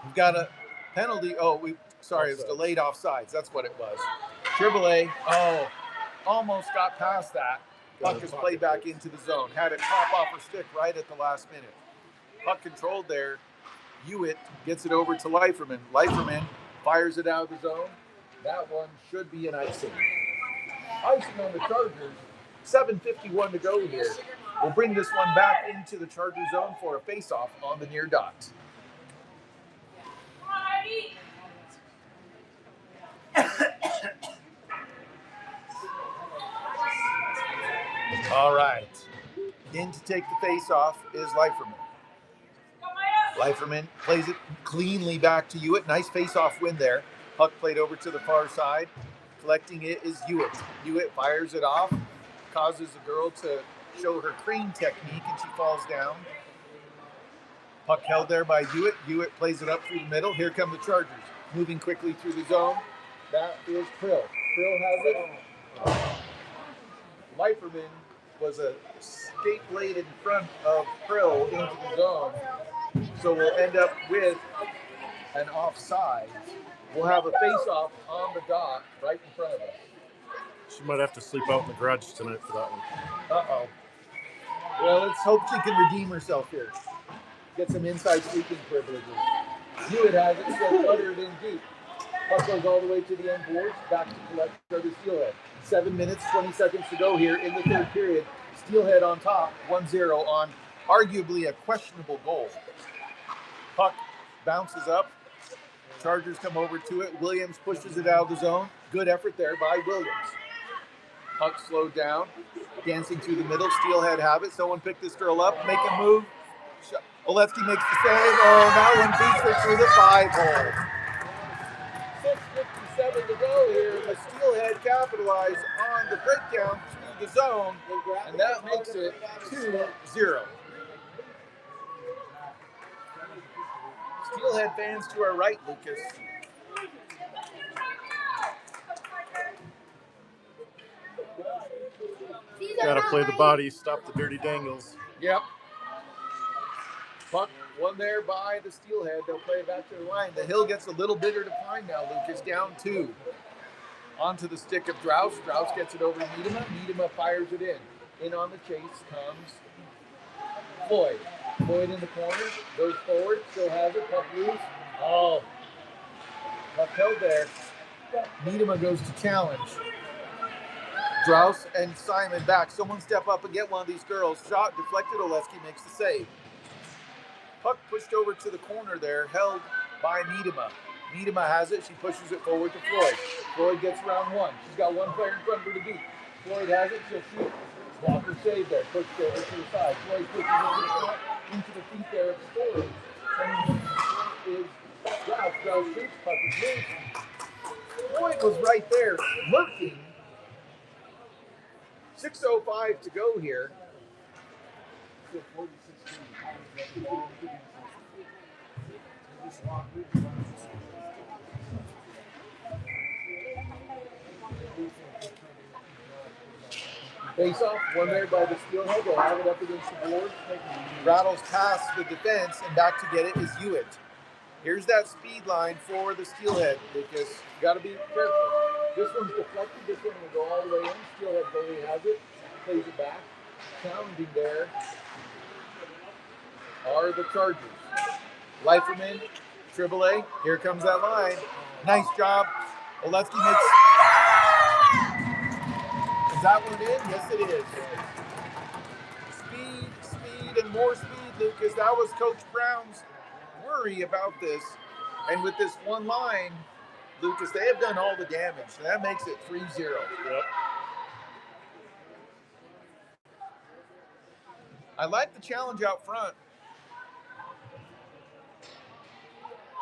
We've got a penalty. Sorry, it's delayed offsides. That's what it was. Triboulet, almost got past that. Puck is played back into the zone. Had it pop off her stick right at the last minute. Puck controlled there. Hewitt gets it over to Leiferman. Leiferman fires it out of the zone. That one should be an icing. Icing on the Chargers. 7:51 to go here. We'll bring this one back into the Charger zone for a face-off on the near dot. All right. In to take the face-off is Leiferman. Leiferman plays it cleanly back to Hewitt. Nice face-off win there. Puck played over to the far side. Collecting it is Hewitt. Hewitt fires it off, causes the girl to show her crane technique, and she falls down. Puck held there by Hewitt. Hewitt plays it up through the middle. Here come the Chargers, moving quickly through the zone. That is Krill. Krill has it. Leiferman was a skate blade in front of Krill into the zone. So we'll end up with an offside. We'll have a face-off on the dot right in front of us. She might have to sleep out in the garage tonight for that one. Uh-oh. Well, let's hope she can redeem herself here. Get some inside sleeping privileges. Hewitt has it, so flutter it in deep. Puck goes all the way to the end boards, back to collect for the Steelhead. 7 minutes, 20 seconds to go here in the third period. Steelhead on top, 1-0 on arguably a questionable goal. Puck bounces up. Chargers come over to it. Williams pushes it out of the zone. Good effort there by Williams. Puck slowed down. Dancing through the middle. Steelhead have it. Someone pick this girl up. Make a move. Olewski makes the save. Oh, that one beats her through the 5-hole. 6:57 to go here. The Steelhead capitalize on the breakdown through the zone. And that makes it 2-0. Steelhead fans to our right, Lucas. Gotta play the body, stop the dirty dangles. Yep. Puck one there by the Steelhead. They'll play it back to the line. The hill gets a little bigger to climb now, Lucas. Down 2. Onto the stick of Drous. Drous gets it over to Niedema. Niedema fires it in. In on the chase comes Floyd. Floyd in the corner. Goes forward. Still has it. Puck loose. Oh. Puck held there. Niedema goes to challenge. Drous and Simon back. Someone step up and get one of these girls. Shot deflected. Olewski makes the save. Puck pushed over to the corner there, held by Niedema. Niedema has it. She pushes it forward to Floyd. Floyd gets around 1. She's got one player in front of her to beat. Floyd has it. She'll shoot. Walker saved there. Pushed over to the side. Floyd pushes it to the front, into the feet there of Story. And is Drous. Drous shoots. Puck is loose. Floyd was right there, lurking. 6:05 to go here. Face off, one there by the Steelhead. They'll have it up against the board. Rattles past the defense, and back to get it is Hewitt. Here's that speed line for the Steelhead, because you got to be careful. This one's deflected. This one will go all the way in. Steelhead goalie has it. Plays it back. Challenging there are the Chargers. Leiferman, Triboulet. Here comes that line. Nice job. Olewski makes... Is that one in? Yes, it is. Speed, and more speed, Lucas. That was Coach Brown's worry about this. And with this one line, Lucas, they have done all the damage. So that makes it 3-0. Yep. I like the challenge out front.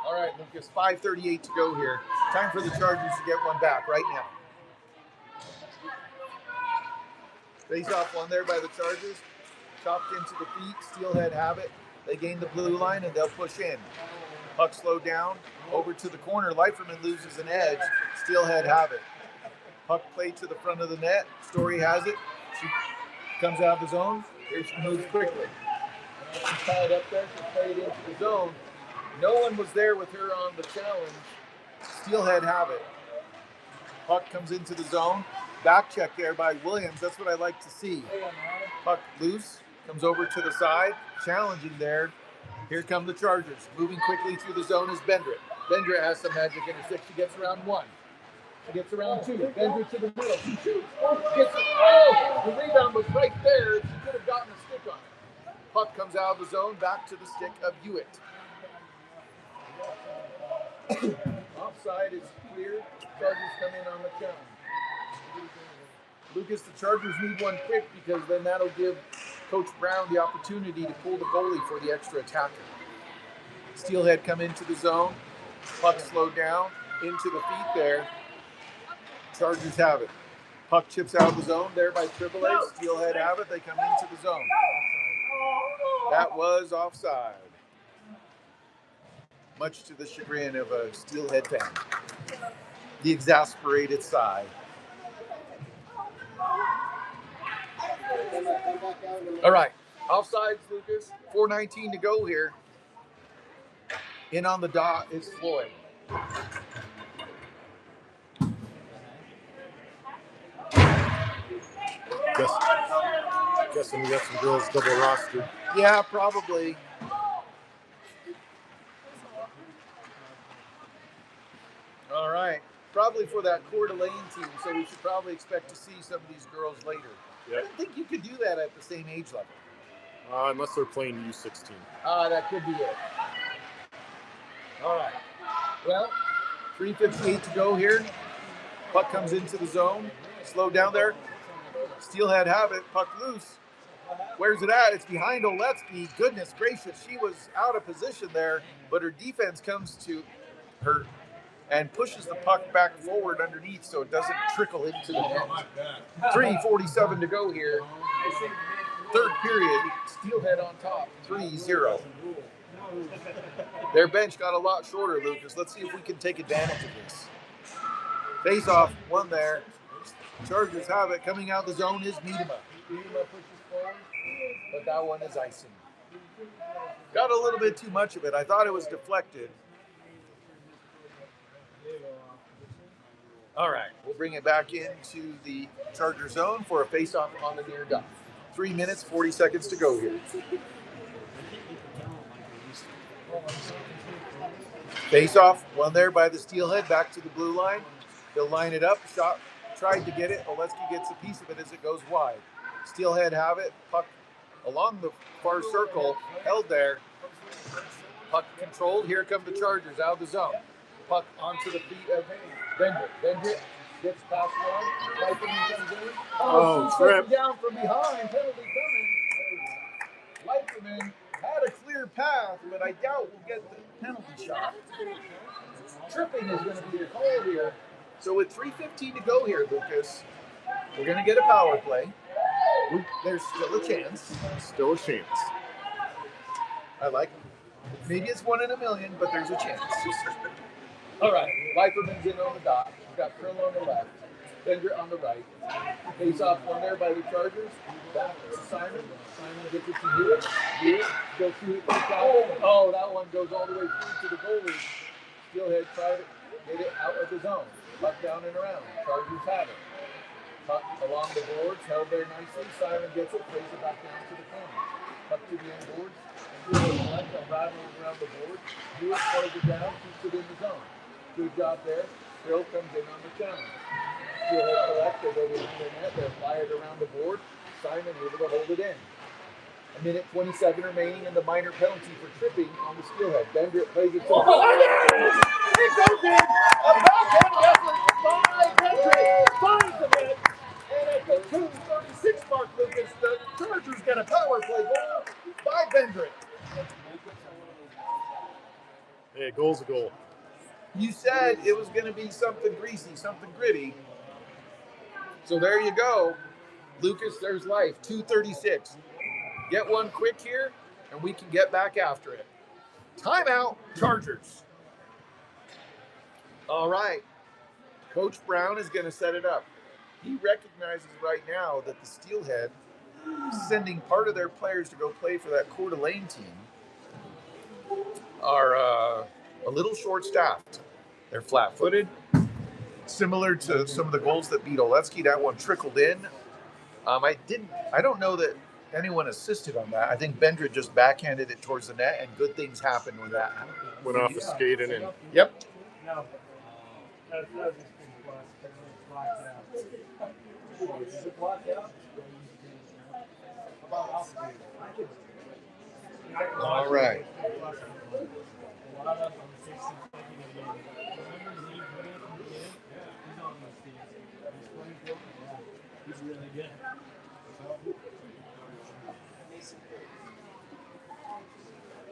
All right, Lucas, 5:38 to go here. Time for the Chargers to get one back right now. Face off one there by the Chargers. chopped into the feet. Steelhead have it. They gain the blue line, and they'll push in. Puck slowed down. Over to the corner. Leiferman loses an edge. Steelhead have it. Puck played to the front of the net. Story has it. She comes out of the zone. Here she moves quickly. She's tied up there. She played into the zone. No one was there with her on the challenge. Steelhead have it. Puck comes into the zone. Back check there by Williams. That's what I like to see. Puck loose. Comes over to the side. Challenging there. Here come the Chargers. Moving quickly through the zone is Bendrit. Bendrit has some magic in her stick. She gets around one. She gets around two. Bendrit to the middle. She shoots. Gets it. Oh! The rebound was right there. She could have gotten a stick on it. Puck comes out of the zone. Back to the stick of Hewitt. Offside is clear. Chargers come in on the challenge. Lucas, the Chargers need one quick because then that'll give Coach Brown the opportunity to pull the goalie for the extra attacker. Steelhead come into the zone. Puck slowed down into the feet there. Chargers have it. Puck chips out of the zone there by Triple A. Steelhead have it. They come into the zone. That was offside. Much to the chagrin of a Steelhead fan. The exasperated sigh. All right. Offsides, Lucas. 4:19 to go here. In on the dot is Floyd. Guessing we got some girls double rostered. Yeah, probably. All right. Probably for that Coeur d'Alene team, so we should probably expect to see some of these girls later. Yep. I didn't think you could do that at the same age level. Unless they're playing U16. That could be it. All right. Well, 3:58 to go here. Puck comes into the zone. Slowed down there. Steelhead have it. Puck loose. Where's it at? It's behind Oletsky. Goodness gracious, she was out of position there, but her defense comes to her and pushes the puck back forward underneath so it doesn't trickle into the net. 3:47 to go here. Third period, Steelhead on top, 3-0. Their bench got a lot shorter, Lucas. Let's see if we can take advantage of this. Face off, one there. Chargers have it. Coming out of the zone is Miedema. Miedema pushes forward, but that one is icing. Got a little bit too much of it. I thought it was deflected. All right, we'll bring it back into the Charger zone for a face-off on the near dot. 3 minutes, 40 seconds to go here. Face-off, one there by the Steelhead, back to the blue line. They'll line it up. Shot, tried to get it. Oletsky gets a piece of it as it goes wide. Steelhead have it. Puck along the far circle, held there. Puck controlled. Here come the Chargers out of the zone. Puck onto the feet of Bendrit. Bendrit gets past one. Leiferman comes in. Oh, trip. Down from behind. Penalty coming. Leiferman had a clear path, but I doubt we'll get the penalty shot. Tripping is going to be the call here. So with 3:15 to go here, Lucas, we're going to get a power play. There's still a chance. Still a chance. I like it. Maybe it's 1 in a million, but there's a chance. All right. Leiferman's in on the dot. We've got Krill on the left. Bender on the right. Face off one there by the Chargers. Back to Simon. Simon gets it to Hewitt. Hewitt goes through the shot. Oh, that one goes all the way through to the goalie. Steelhead tried to get it out of the zone. Puck down and around. Chargers have it. Puck along the boards. Held there nicely. Simon gets it. Plays it back down to the corner. Puck to the end boards. Hewitt left. Rattles around the board. Hewitt throws it down. Keeps it in the zone. Good job there. Krill comes in on the challenge. Steelhead collect. They go behind their net. They're fired around the board. Simon able to hold it in. 1:27 remaining in the minor penalty for tripping on the Steelhead. Bender plays it to the it goes in! A backhand effort by Bender! Finds the net! And at the 2:36 mark, Lucas, the Chargers get a power play goal by Bender. Hey, goal's a goal. You said it was going to be something greasy, something gritty. So there you go. Lucas, there's life. 2:36. get one quick here, and we can get back after it. Timeout, Chargers. All right. Coach Brown is going to set it up. He recognizes right now that the Steelhead sending part of their players to go play for that Coeur d'Alene team are a little short-staffed. They're flat-footed, similar to some of the goals that beat Oletsky. That one trickled in. I don't know that anyone assisted on that. I think Bendra just backhanded it towards the net, and good things happened when that happened. Went off the skate and in. Yep. All right.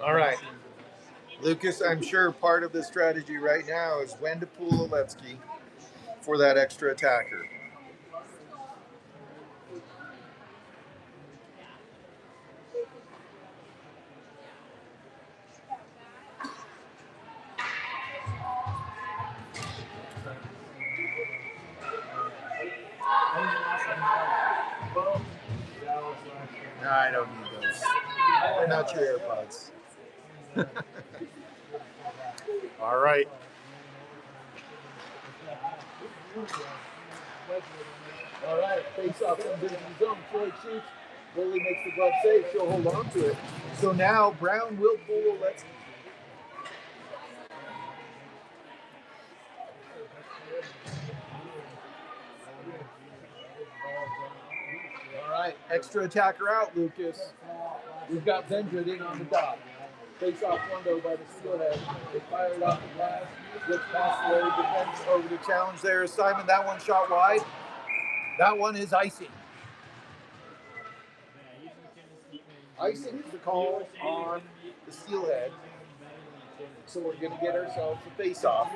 All right. Lucas, I'm sure part of the strategy right now is when to pull Oletsky for that extra attacker. No, I don't need those. They're not your AirPods. All right. All right, face off comes into the zone. Floyd shoots. Lily makes the glove save. She'll hold on to it. So now Brown will pull Oletsky. All right, extra attacker out, Lucas. We've got Bendra in on the dot. Face off window by the Steelhead. They fire it off the glass. Gets past the defense over the challenge there. Simon, that one shot wide. That one is icing. Icing is the call on the Steelhead. So we're going to get ourselves a face-off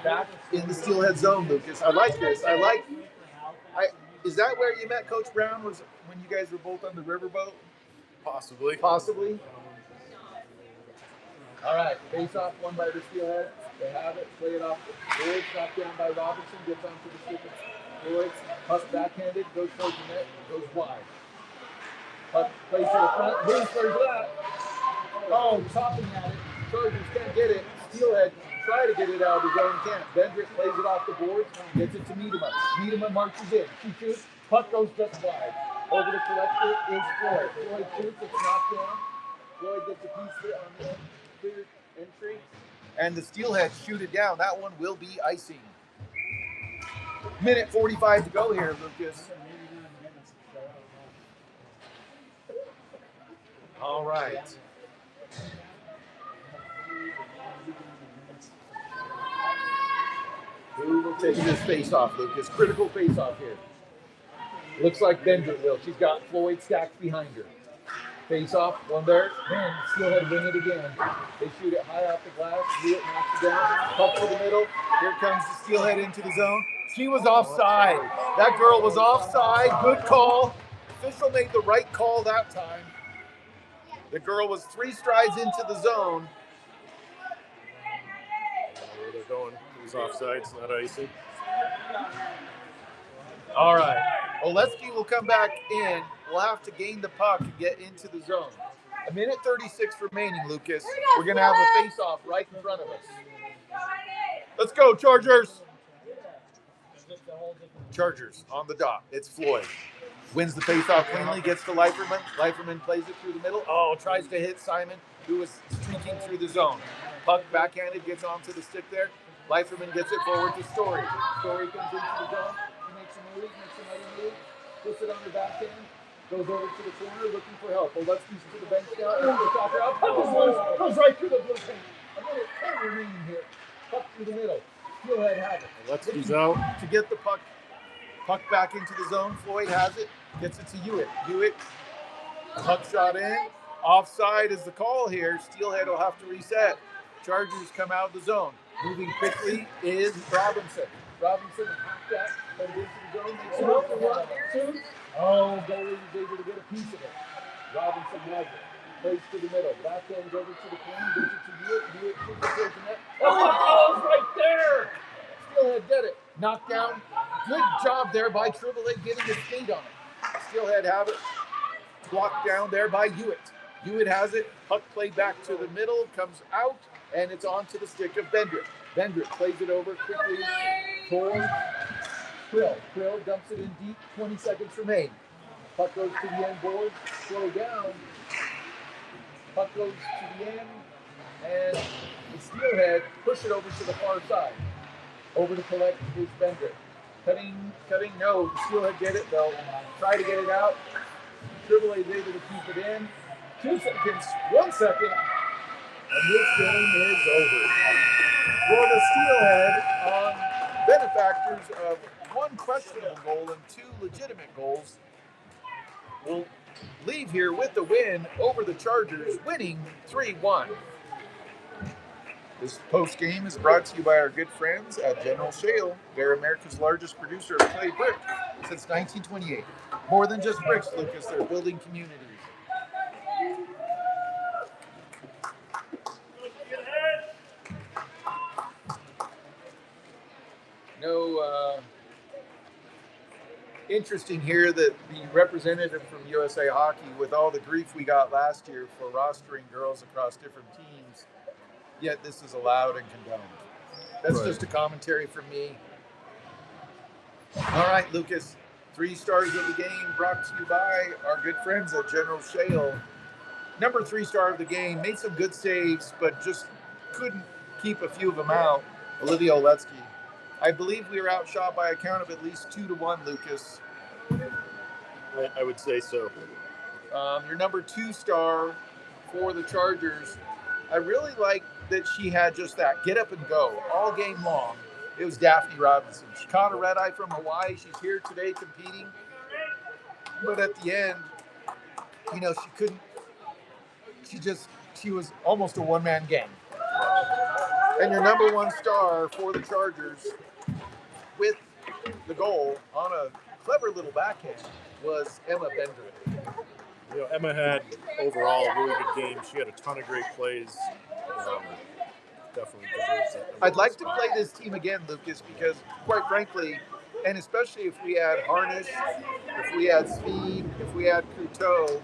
back in the Steelhead zone, Lucas. I like this. Is that where you met Coach Brown? Was when you guys were both on the riverboat? Possibly. Possibly. All right, face-off won by the Steelhead. They have it. Play it off. Lloyd knocked down by Robinson. Gets onto the stick. Lloyd, puck backhanded, goes towards the net, goes wide. Puck plays to the front. Who's for that? Oh, chopping at it. Chargers can't get it. Steelhead try to get it out of his own camp. Bendrick plays it off the boards, gets it to Miedema. Miedema marches in. She shoots. Puck goes just wide. Over the collector is Floyd. Floyd shoots. It's knocked down. Floyd gets a piece there on the clear entry. And the Steelhead shoot it down. That one will be icing. Minute 45 to go here, Lucas. All right. Who will take this face-off, Lucas? Critical face-off here. Looks like Bendra will. She's got Floyd stacked behind her. Face-off, one there. Man, Steelhead win it again. They shoot it high off the glass. Hewitt knocks it down. Puck to the middle. Here comes the Steelhead into the zone. She was offside. That girl was offside. Good call. Official made the right call that time. The girl was 3 strides into the zone. Where they're going. It was offside. It's not icing. All right. Oletsky will come back in. We'll have to gain the puck and get into the zone. A minute 36 remaining, Lucas. We're going to have a face-off right in front of us. Let's go, Chargers. Chargers on the dot. It's Floyd. Wins the face-off cleanly, gets to Leiferman. Leiferman plays it through the middle. Oh, tries to hit Simon, who was streaking through the zone. Puck backhanded, gets onto the stick there. Leiferman gets it forward to Story. Story comes into the zone. He makes a move, makes another move. Puts it on the backhand. Goes over to the corner looking for help. Oletsky's to the bench now. Puck goes right through the blue paint. A minute 10 remaining here. Puck through the middle. Steelhead has it. Oletsky's out. To get the puck back into the zone. Floyd has it. Gets it to Hewitt. Hewitt, puck shot in. Offside is the call here. Steelhead will have to reset. Chargers come out of the zone. Moving quickly is Robinson. Robinson and halfback comes into the zone. Makes it up for 1, 2. Oh, goalie is able to get a piece of it. Robinson has it. Plays to the middle. Backhands over to the corner. Gives it to Hewitt. Hewitt shoots it towards the net. Oh, right there! Steelhead get it. Knocked down. Good job there by Triboulet getting his skate on it. Steelhead have it. Blocked down there by Hewitt. Hewitt has it. Puck played back to the middle. Comes out. And it's on to the stick of Bendrick. Bendrick plays it over quickly towards Krill. Krill dumps it in deep. 20 seconds remain. Puck goes to the end board. Slow down. Puck goes to the end. And the Steelhead push it over to the far side. Over to collect is Bendrick. Cutting. No, the Steelhead get it. They'll try to get it out. Triboulet is able to keep it in. 2 seconds. 1 second. And this game is over. For the Steelhead, on benefactors of 1 questionable goal and 2 legitimate goals, will leave here with the win over the Chargers, winning 3-1. This post game is brought to you by our good friends at General Shale. They're America's largest producer of clay brick since 1928. More than just bricks, Lucas, they're building communities. Interesting here that the representative from USA Hockey, with all the grief we got last year for rostering girls across different teams, yet this is allowed and condoned. That's right. Just a commentary from me. All right, Lucas, 3 stars of the game brought to you by our good friends at General Shale. Number 3 star of the game, made some good saves, but just couldn't keep a few of them out, Olivia Oletsky. I believe we were outshot by a count of at least 2-1, Lucas. I would say so. Your number 2 star for the Chargers, I really like that she had just that get up and go all game long. It was Daphne Robinson. She caught a red eye from Hawaii. She's here today competing. But at the end, she couldn't. She was almost a one-man gang. And your number 1 star for the Chargers with the goal on a clever little backhand was Emma Bendrick. Emma had overall a really good game. She had a ton of great plays. Definitely deserves it. I'd like to play this team again, Lucas, because quite frankly, and especially if we had Harnish, if we had Speed, if we had Couteau,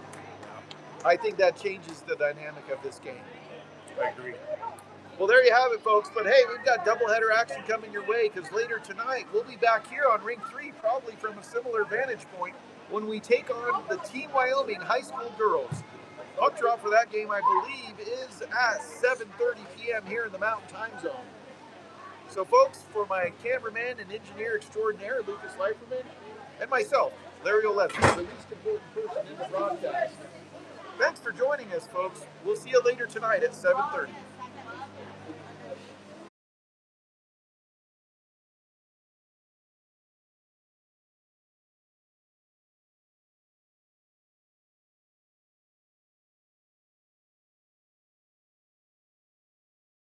I think that changes the dynamic of this game. I agree. Well, there you have it, folks. But hey, we've got doubleheader action coming your way, because later tonight we'll be back here on Rink 3, probably from a similar vantage point, when we take on the Team Wyoming high school girls. Puck drop for that game, I believe, is at 7:30 p.m. here in the Mountain Time Zone. So, folks, for my cameraman and engineer extraordinaire, Lucas Leiferman, and myself, Larry Oletsky, the least important person in the broadcast, thanks for joining us, folks. We'll see you later tonight at 7:30.